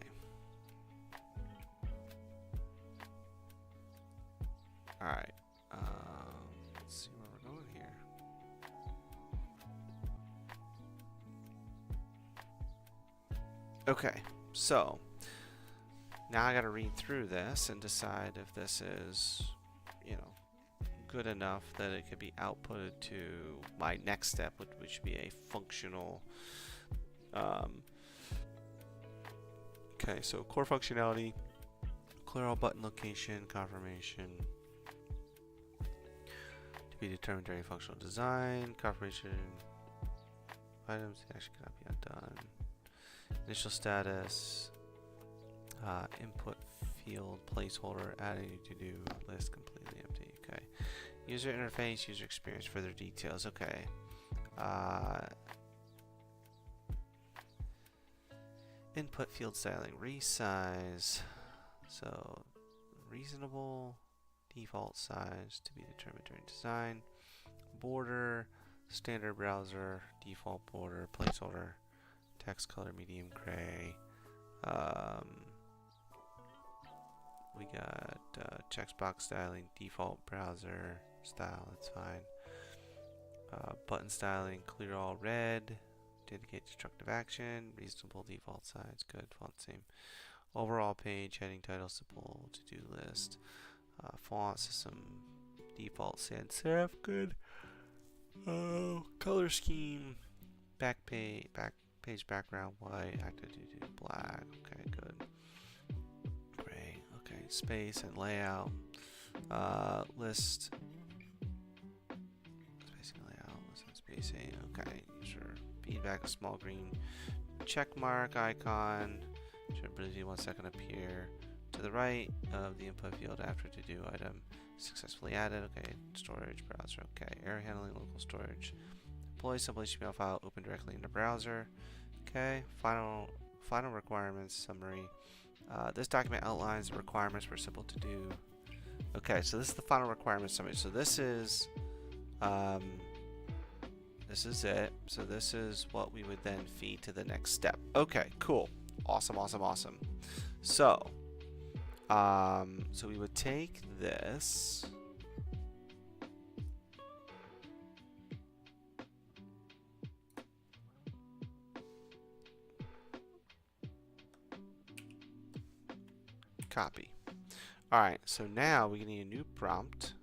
All right. Let's see where we're going here. Okay, so now I got to read through this and decide if this is, good enough that it could be outputted to my next step, which would be a functional. Okay, so core functionality, clear all button location, confirmation to be determined during functional design, confirmation items actually cannot be undone. Initial status, input field placeholder, adding to-do list completely empty. Okay. User interface, user experience, further details. Okay. Input field styling, resize. So reasonable default size to be determined during design. Border, standard browser, default border, placeholder, text color medium gray. We got checkbox styling, default browser style, that's fine. Button styling, clear all red, to indicate destructive action, reasonable default size, good, font same. Overall page, heading, title, simple, to-do list. Font system, default sans serif, good. Color scheme, page background white, active to black, okay, good. Gray, okay, space and layout. List, spacing layout, list and spacing, okay, sure. Feedback, a small green check mark icon. Should briefly 1 second appear to the right of the input field after to do item successfully added. Okay, storage, browser, okay. Error handling, local storage. Deploy simple HTML file, open directly in the browser. Okay, final requirements summary. This document outlines the requirements for simple to do. Okay, so this is the final requirements summary. So this is it. So this is what we would then feed to the next step. Okay, cool. Awesome, awesome, awesome. So, so we would take this. Copy. Alright, so now we need a new prompt.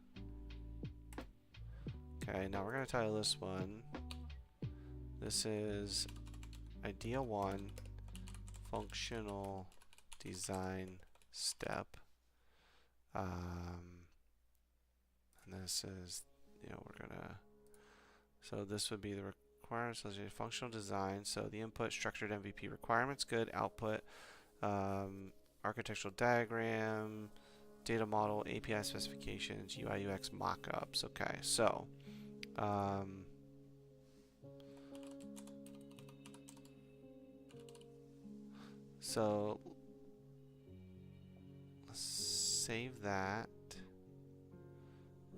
Okay, now we're going to title this one. This is Idea 1 Functional Design Step. And this is, we're going to, so this would be the requirements, so functional design. So the input, structured MVP requirements, good. Output, architectural diagram, data model, API specifications, UI UX mockups. Okay, so so let's save that,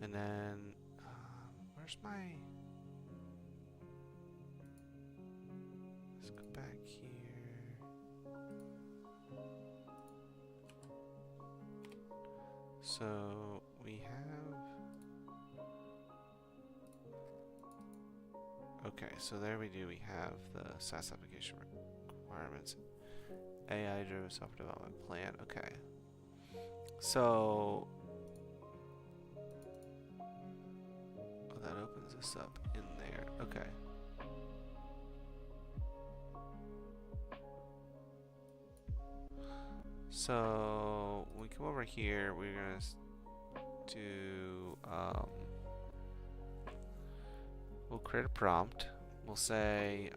and then where's my? Let's go back here. So we have. Okay, so there we do. We have the SaaS application requirements, AI-driven software development plan. Okay, so that opens this up in there. Okay. So when we come over here, we're gonna do. We'll create a prompt. We'll say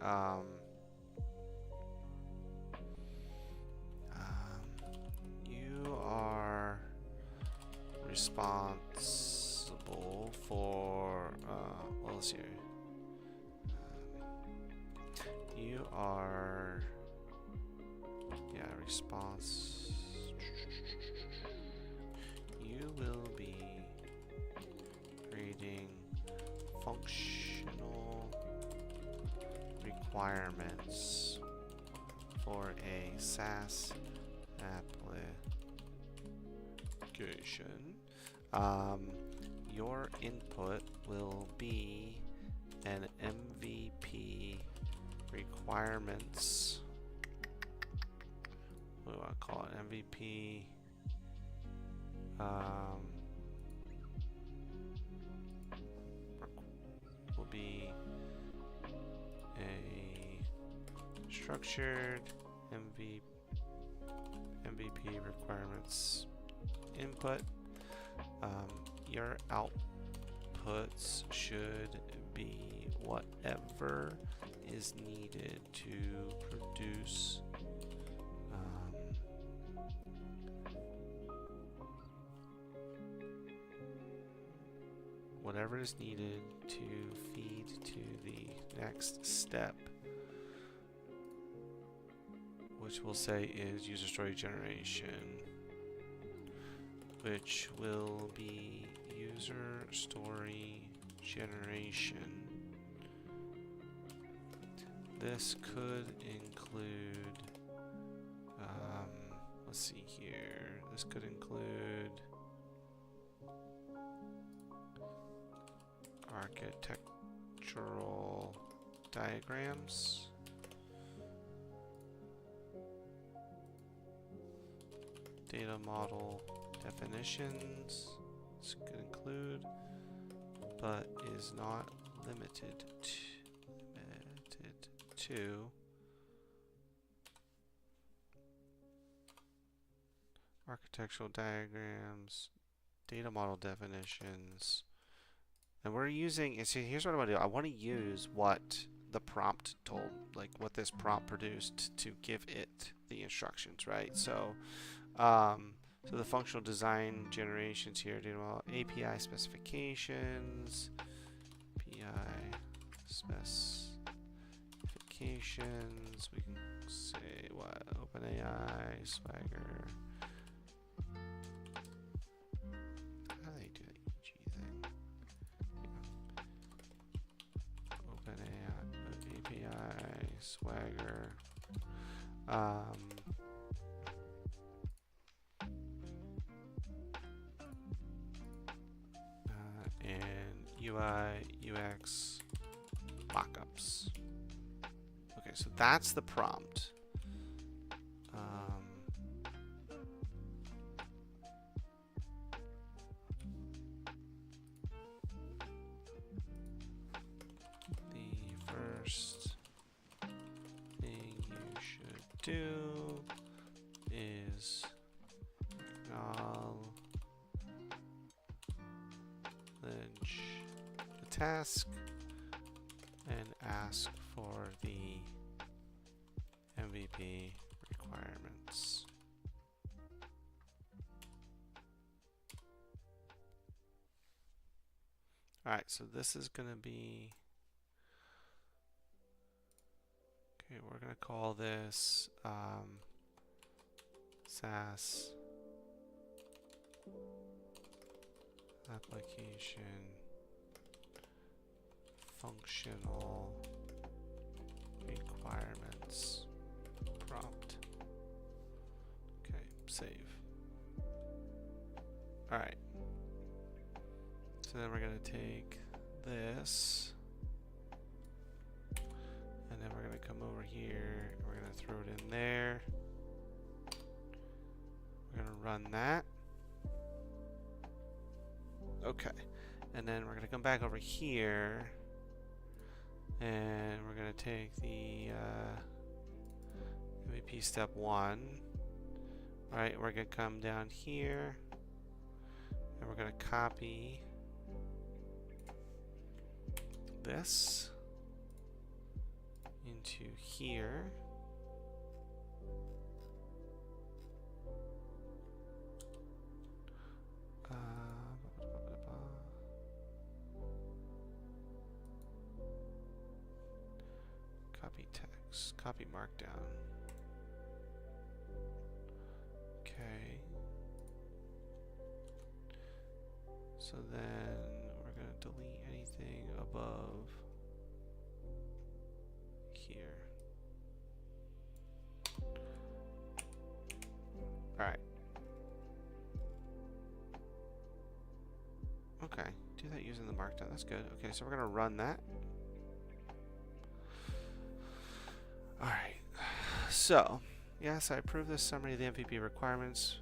you are responsible for well, let's see. You are response. You will be creating functional requirements for a SaaS application. Your input will be an MVP requirements. What do I call it? MVP. Will be a structured MVP requirements input. Your outputs should be whatever is needed to produce whatever is needed to feed to the next step, which we'll say is user story generation, which will be user story generation. This could include, let's see here, this could include architectural diagrams, data model definitions, this could include, but is not limited to architectural diagrams, data model definitions. And we're using, and see, here's what I want to do. I want to use what the prompt told, like what this prompt produced to give it the instructions, right? So, so the functional design generations here, data model, API specifications, API specifications. We can say what? OpenAI, Swagger. How do they do the EG thing? OpenAI, API, Swagger. And UI, UX mockups. Okay, so that's the prompt. The first thing you should do is acknowledge the task and ask for the MVP requirements. Alright, so this is going to be, okay, we're going to call this SaaS application functional requirements prompt. Okay, save. Alright. So then we're going to take this, and then we're going to come over here, and we're going to throw it in there. We're going to run that. Okay. And then we're going to come back over here, and we're going to take the MVP step 1. Right, we're going to come down here, and we're going to copy this into here. Copy text, copy markdown. Okay. So then we're going to delete anything above here. Alright. Okay, do that using the markdown. That's good. Okay, so we're going to run that. Alright. So, yes, I approve this summary of the MVP requirements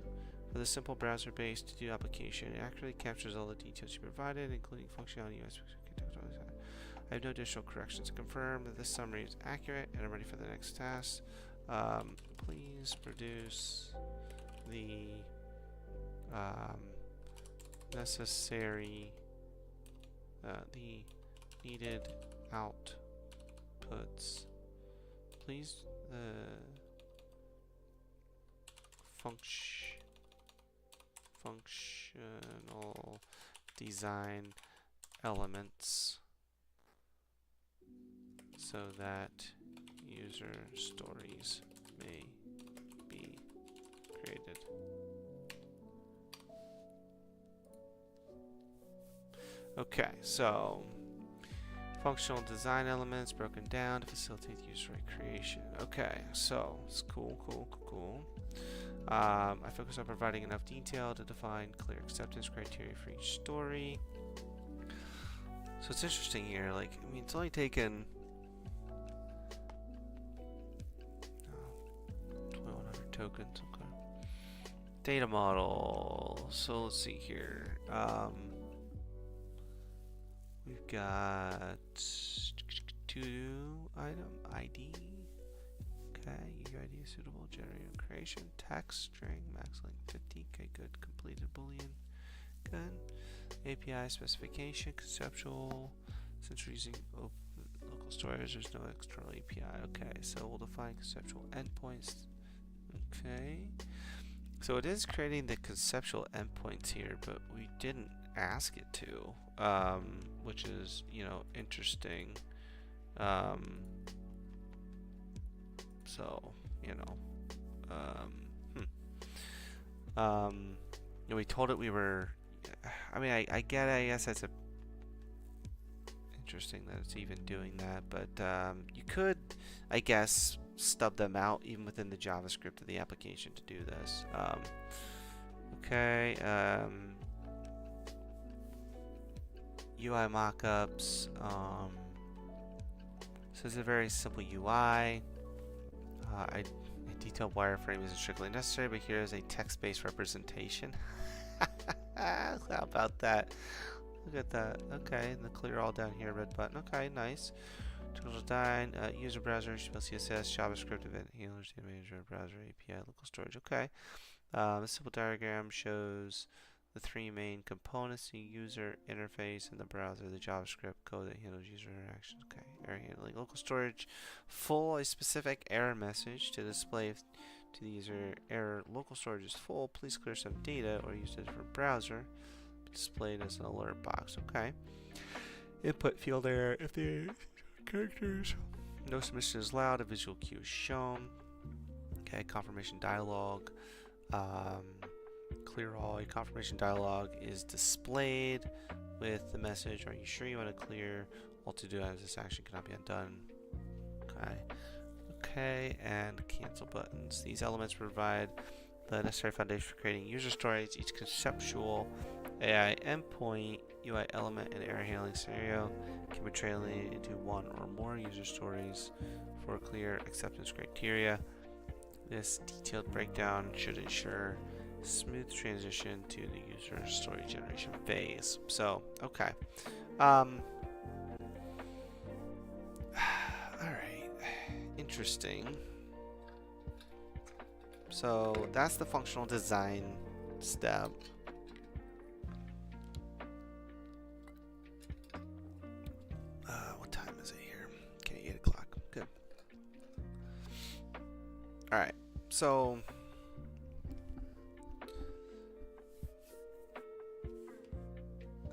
for the simple browser-based to-do application. It accurately captures all the details you provided, including functionality, UI. I have no additional corrections. Confirm that this summary is accurate, and I'm ready for the next task. Please produce the necessary, the needed outputs. Please, functional design elements so that user stories may created. Okay, so functional design elements broken down to facilitate user creation. Okay, so it's cool, cool, cool, cool. I focus on providing enough detail to define clear acceptance criteria for each story. So it's interesting here, like, I mean, it's only taken 2100 tokens, okay. Data model, so let's see here. We've got to item ID. Okay, UID is suitable, generating creation, text, string, max length 50. Okay, good. Completed boolean. Good. API specification, conceptual. Since we're using local storage, there's no external API. Okay, so we'll define conceptual endpoints. Okay. So it is creating the conceptual endpoints here, but we didn't ask it to, which is, interesting. So, we told it we were. I mean, I get it. I guess that's interesting that it's even doing that, but you could, I guess, stub them out even within the JavaScript of the application to do this. Okay. UI mockups. So it's a very simple UI. A detailed wireframe isn't strictly necessary, but here is a text-based representation. How about that? Look at that. Okay, and the clear all down here, red button. Okay, nice. Total design, user browser, HTML, CSS, JavaScript, event handlers, data manager, browser, API, local storage. Okay. The simple diagram shows the three main components: the user interface and the browser, the JavaScript code that handles user interactions. Okay, error handling, local storage, full a specific error message to display to the user error. Local storage is full. Please clear some data or use a different browser. Displayed as an alert box. Okay. Input field error if the characters. No submission is allowed. A visual cue is shown. Okay. Confirmation dialog. Clear all. A confirmation dialog is displayed with the message, are you sure you want to clear? All to do as this action cannot be undone. Okay. Okay, and cancel buttons. These elements provide the necessary foundation for creating user stories. Each conceptual AI endpoint, UI element, and error handling scenario can be translated into one or more user stories for clear acceptance criteria. This detailed breakdown should ensure smooth transition to the user story generation phase. So, okay. Alright. Interesting. So, that's the functional design step. What time is it here? Okay, 8 o'clock. Good. Alright. So,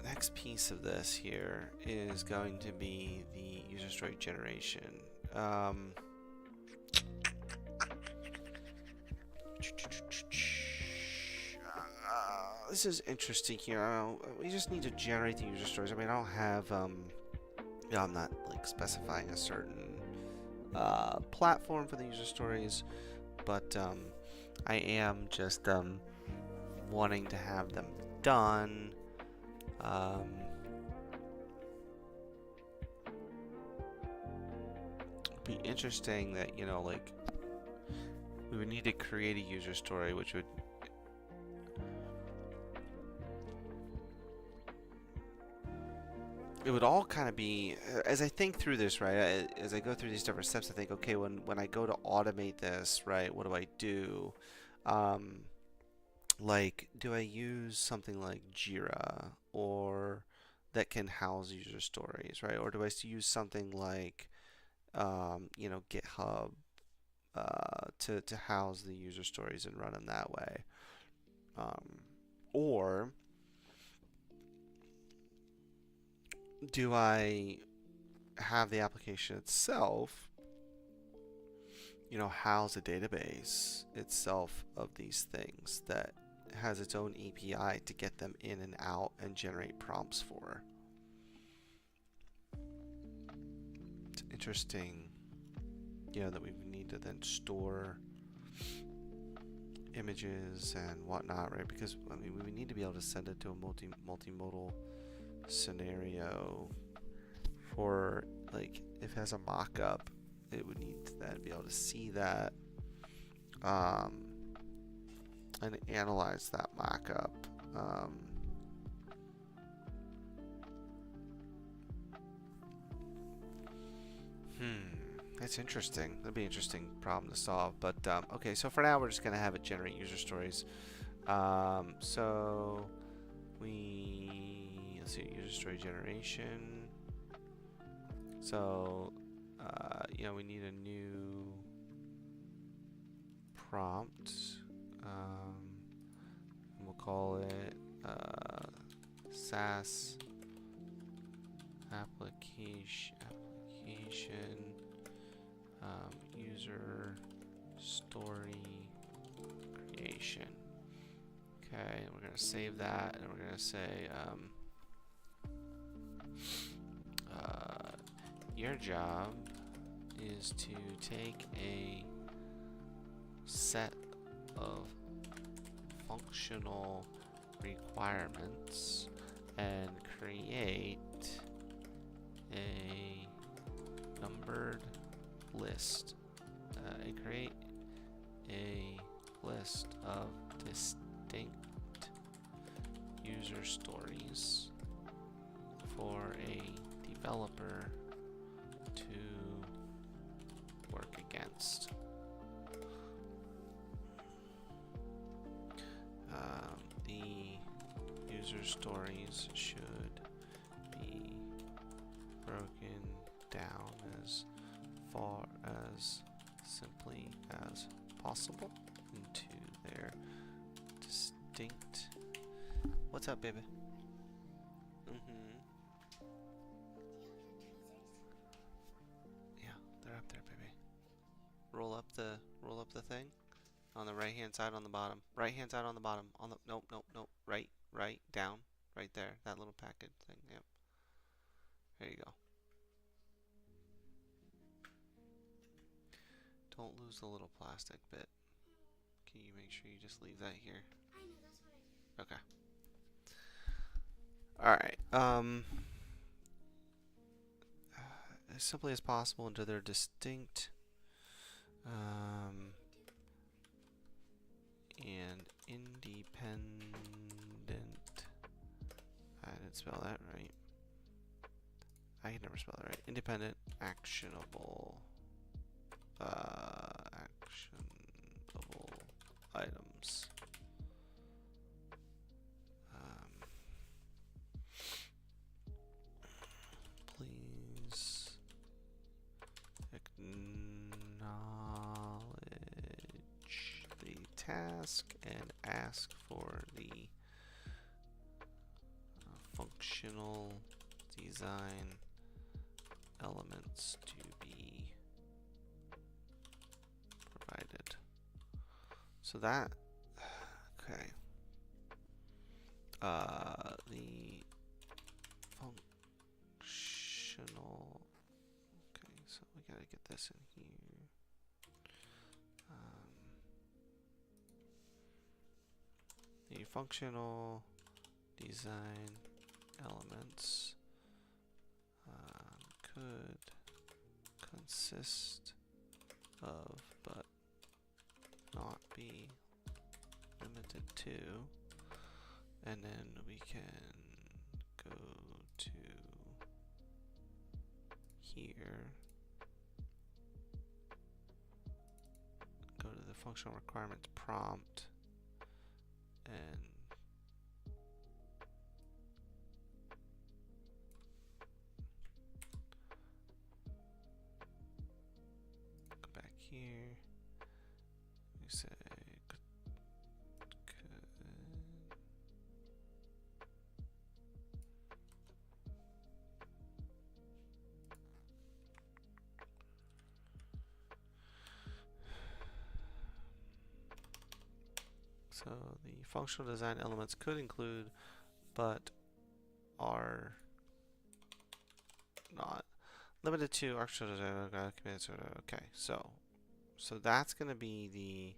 next piece of this here is going to be the user story generation. This is interesting here. We just need to generate the user stories. I mean, I don't have, I'm not like specifying a certain platform for the user stories, but I am just wanting to have them done. It'd be interesting that, like, we would need to create a user story, which would it would all kind of be, as I think through this, right, as I go through these different steps, I think, okay, when I go to automate this, right, what do I do? Like, do I use something like Jira or that can house user stories, right? Or do I use something like, GitHub to house the user stories and run them that way? Or do I have the application itself house a database itself of these things that has its own API to get them in and out and generate prompts for. It's interesting, that we need to then store images and whatnot, right? Because we need to be able to send it to a multimodal scenario for, like, if it has a mock-up, it would need to then be able to see that and analyze that mock-up. That's interesting. That'd be an interesting problem to solve. But okay, so for now we're just gonna have it generate user stories. So let's see, user story generation. So we need a new prompt. And we'll call it SaaS application user story creation. Okay, we're gonna save that, and we're gonna say your job is to take a set of functional requirements and create a numbered list and create a list of distinct user stories for a developer to work against. The user stories should be broken down as far as simply as possible into their distinct. What's up, baby? Yeah, they're up there, baby. Roll up the thing on the right hand side on the bottom. Right hand side on the bottom. On the nope. Right down. Right there. That little package thing. Yep. There you go. Don't lose the little plastic bit. Can you make sure you just leave that here? I know, that's what I do. Okay. Alright. As simply as possible into their distinct and independent. I didn't spell that right. I can never spell that right. Independent, actionable items. Please acknowledge the task and ask for the functional design elements to be provided. So that, okay. The functional, okay, so we gotta get this in here. The functional design elements could consist of, but not be limited to, and then we can go to here, go to the functional requirements prompt, and go back here. We say So the functional design elements could include, but are not limited to architectural design. Okay, so that's going to be the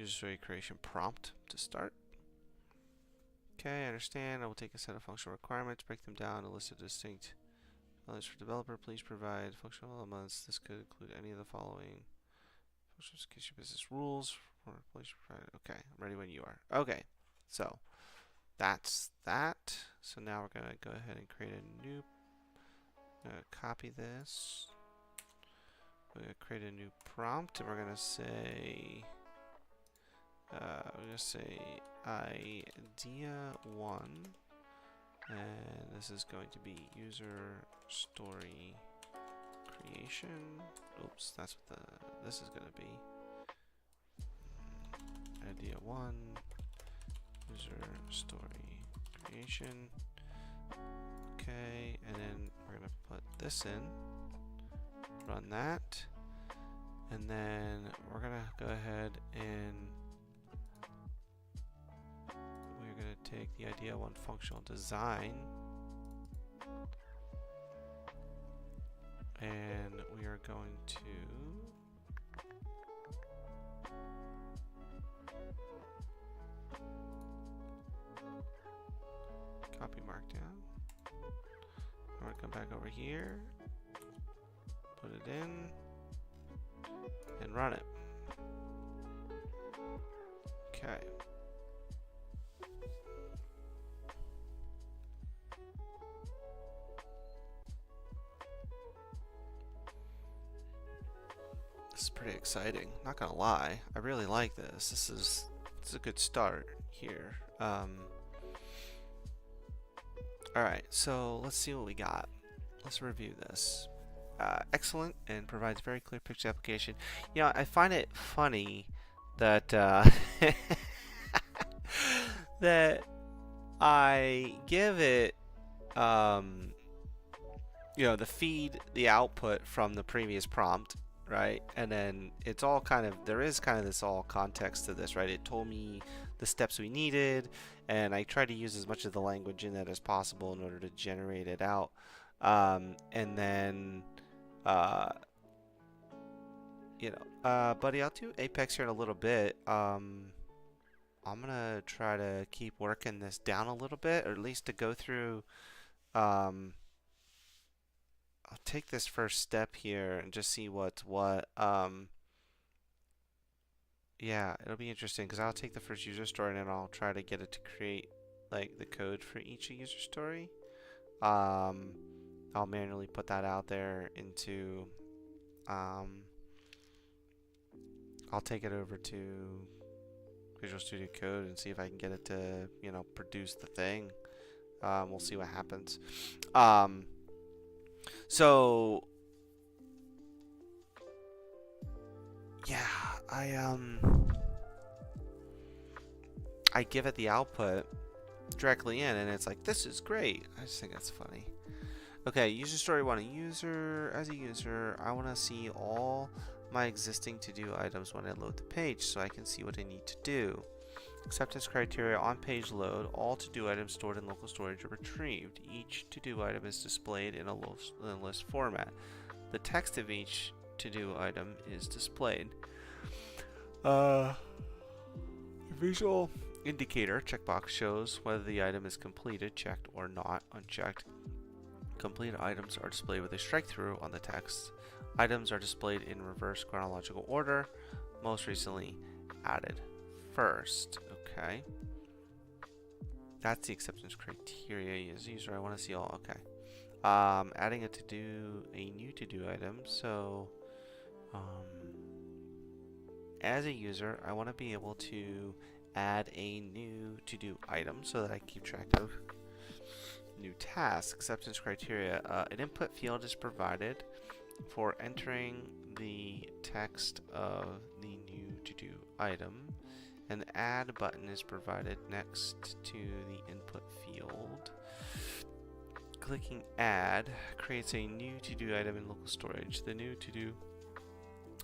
user story creation prompt to start. Okay, I understand. I will take a set of functional requirements, break them down, a list of distinct elements for developer. Please provide functional elements. This could include any of the following. Functional specification business rules. Please provide. Okay, I'm ready when you are. Okay, so that's that. So now we're gonna go ahead and create a new. Copy this. We're gonna create a new prompt, and we're gonna say. We're gonna say idea one, and this is going to be user story creation. Oops, that's what this is gonna be. Idea one, user story creation. Okay, and then we're gonna put this in, run that, and then we're gonna go ahead and we're gonna take the idea one functional design, and we are going to copy markdown. We're gonna come back over here, put it in, and run it. Okay. This is pretty exciting. Not gonna lie, I really like this. This is a good start here. Alright, so let's see what we got. Let's review this. Excellent and provides very clear picture application. You know, I find it funny that that I give it you know, the output from the previous prompt, right? And then it's all kind of, there is kind of this all context to this, right? It told me the steps we needed, and I tried to use as much of the language in that as possible in order to generate it out. And then, you know, buddy, I'll do Apex here in a little bit. I'm gonna try to keep working this down a little bit, or at least to go through, I'll take this first step here and just see what's what. Yeah, it'll be interesting because I'll take the first user story and then I'll try to get it to create like the code for each user story. I'll manually put that out there into, I'll take it over to Visual Studio Code and see if I can get it to, you know, produce the thing. We'll see what happens. So yeah, I give it the output directly in, and it's like, this is great. I just think that's funny. Okay, user story one. As a user, I want to see all my existing to-do items when I load the page, so I can see what I need to do. Acceptance criteria on page load. All to-do items stored in local storage are retrieved. Each to-do item is displayed in a list format. The text of each to-do item is displayed. Visual indicator checkbox shows whether the item is completed, checked, or not. Unchecked. Completed items are displayed with a strike through on the text. Items are displayed in reverse chronological order. Most recently added first. Okay. That's the acceptance criteria. As a user, I want to see all. Okay. Adding a new to-do item. So, as a user, I want to be able to add a new to-do item so that I keep track of new tasks. Acceptance criteria. An input field is provided for entering the text of the new to-do item. An add button is provided next to the input field. Clicking add creates a new to-do item in local storage. The new to-do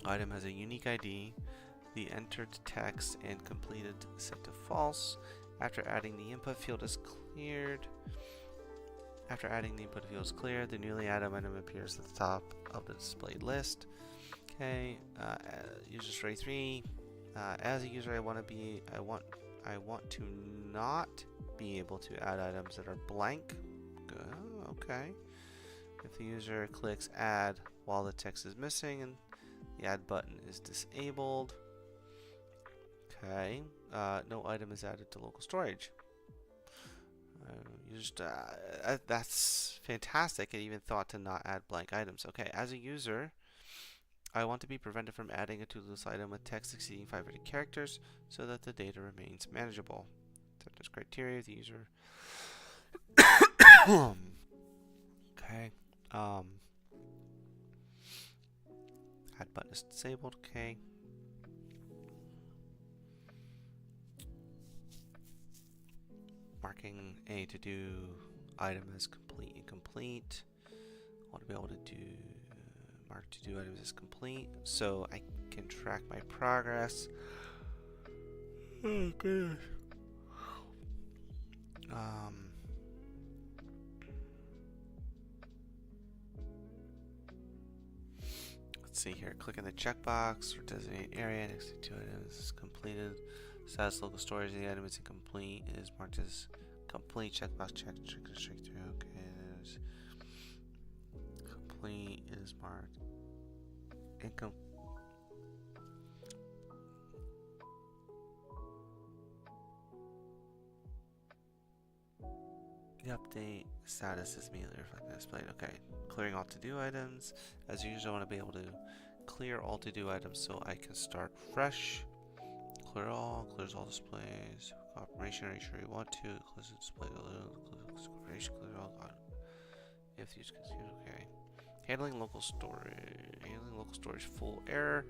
item has a unique ID The entered text and completed set to false. After adding the input field is cleared. After adding the input field is cleared, the newly added item appears at the top of the displayed list. Okay, user story 3. As a user, I want to not be able to add items that are blank. Okay. If the user clicks add while the text is missing and the add button is disabled. Okay. No item is added to local storage. That's fantastic. I even thought to not add blank items. Okay, as a user, I want to be prevented from adding a to-do-list item with text exceeding 500 characters so that the data remains manageable. Acceptance criteria, the user. Okay. Add button is disabled. Okay. Marking a to-do item as complete, incomplete. I want to be able to do mark to-do items as complete so I can track my progress. Oh goodness. Let's see here. Click in the checkbox or designate area next to two items is completed. Status local storage of the item is incomplete. It is marked as complete. Checkbox check straight through. Okay, it is complete. It is marked incomplete. The update status is immediately reflected displayed. Okay, clearing all to-do items. As usual, I want to be able to clear all to-do items so I can start fresh. Clear all, clears all displays. Confirmation, are you sure you want to? Close the display, confirmation, clear all. If the user considers, okay. Handling local storage full error.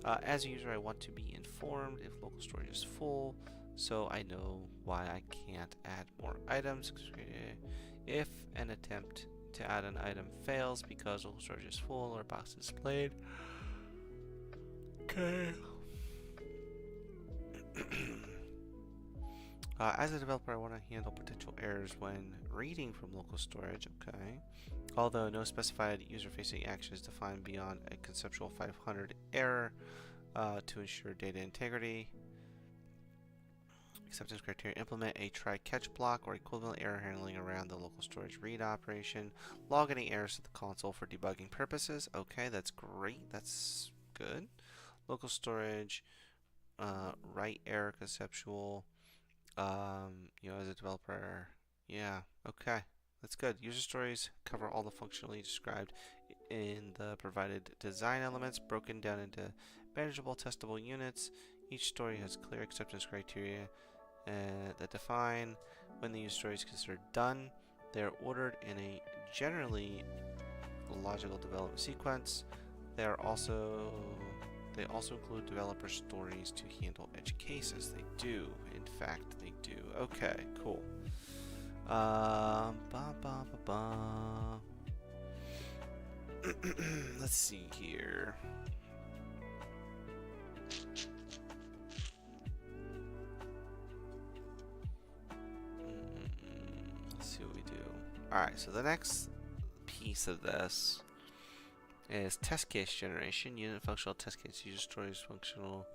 As a user, I want to be informed if local storage is full, so I know why I can't add more items. If an attempt to add an item fails because local storage is full or box is displayed. Okay. As a developer, I want to handle potential errors when reading from local storage. Okay. Although no specified user-facing action is defined beyond a conceptual 500 error to ensure data integrity. Acceptance criteria: implement a try-catch block or equivalent error handling around the local storage read operation. Log any errors to the console for debugging purposes. Okay, that's great. That's good. Local storage, write error conceptual. As a developer, yeah, okay, that's good. User stories cover all the functionally described in the provided design elements, broken down into manageable, testable units. Each story has clear acceptance criteria that define when the user story is considered done. They are ordered in a generally logical development sequence. They also include developer stories to handle edge cases. They do, in fact, they do. Okay, cool. Let's see here. Let's see what we do. Alright, so the next piece of this is test case generation. Unit functional test case, user stories functional.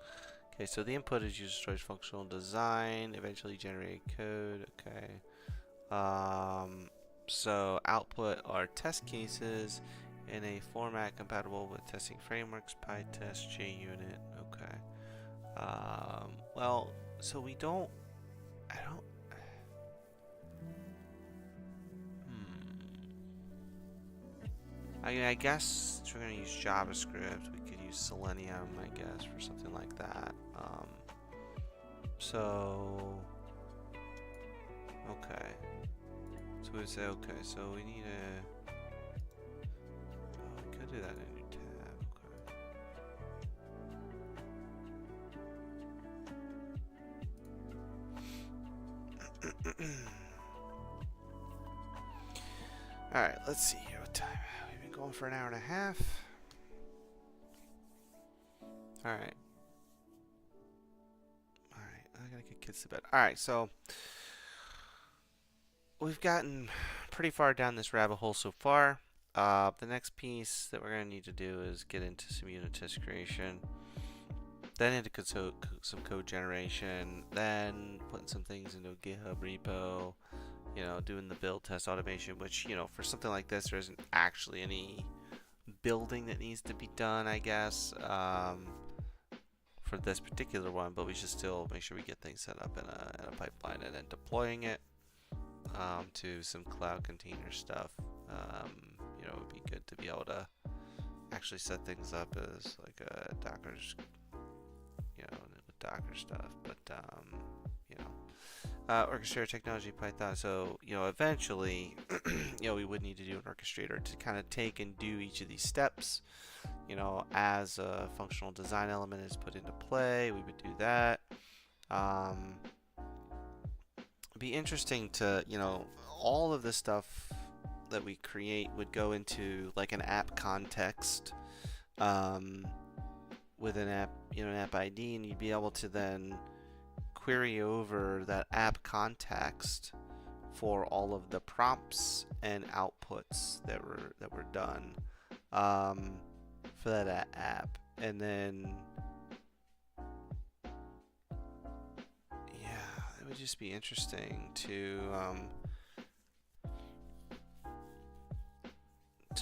Okay, so the input is user stories functional design, eventually generate code. Okay. So output are test cases in a format compatible with testing frameworks, PyTest, JUnit. Okay. Well, so we don't. I don't. I guess if we're gonna use JavaScript, we could use Selenium, I guess, for something like that. Okay. So we would say, okay, so we need a. Oh, we could do that in a new tab. Okay. Alright, let's see here. What time? We've been going for an hour and a half. Alright. gotta get kids to bed. All right, so we've gotten pretty far down this rabbit hole so far. The next piece that we're gonna need to do is get into some unit test creation, then into some code generation, then putting some things into a GitHub repo. Doing the build test automation, which for something like this, there isn't actually any building that needs to be done, I guess. For this particular one, but we should still make sure we get things set up in a pipeline and then deploying it to some cloud container stuff. It would be good to be able to actually set things up as like a Docker's, with Docker stuff. But orchestrator technology, Python. So eventually, we would need to do an orchestrator to kind of take and do each of these steps. As a functional design element is put into play, we would do that. It'd be interesting to, all of the stuff that we create would go into like an app context with an app ID, and you'd be able to then query over that app context for all of the prompts and outputs that were done for that app. And then it would just be interesting to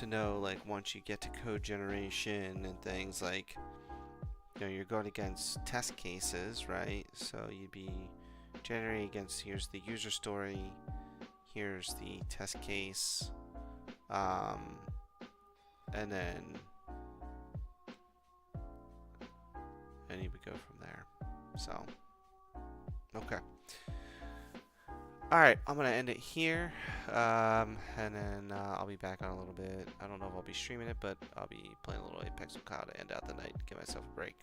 know, like, once you get to code generation and things, like, you're going against test cases, right? So you'd be generating against, here's the user story, here's the test case, and then you would go from there. So okay. Alright, I'm going to end it here, and then I'll be back on a little bit. I don't know if I'll be streaming it, but I'll be playing a little Apex with Kyle to end out the night, give myself a break.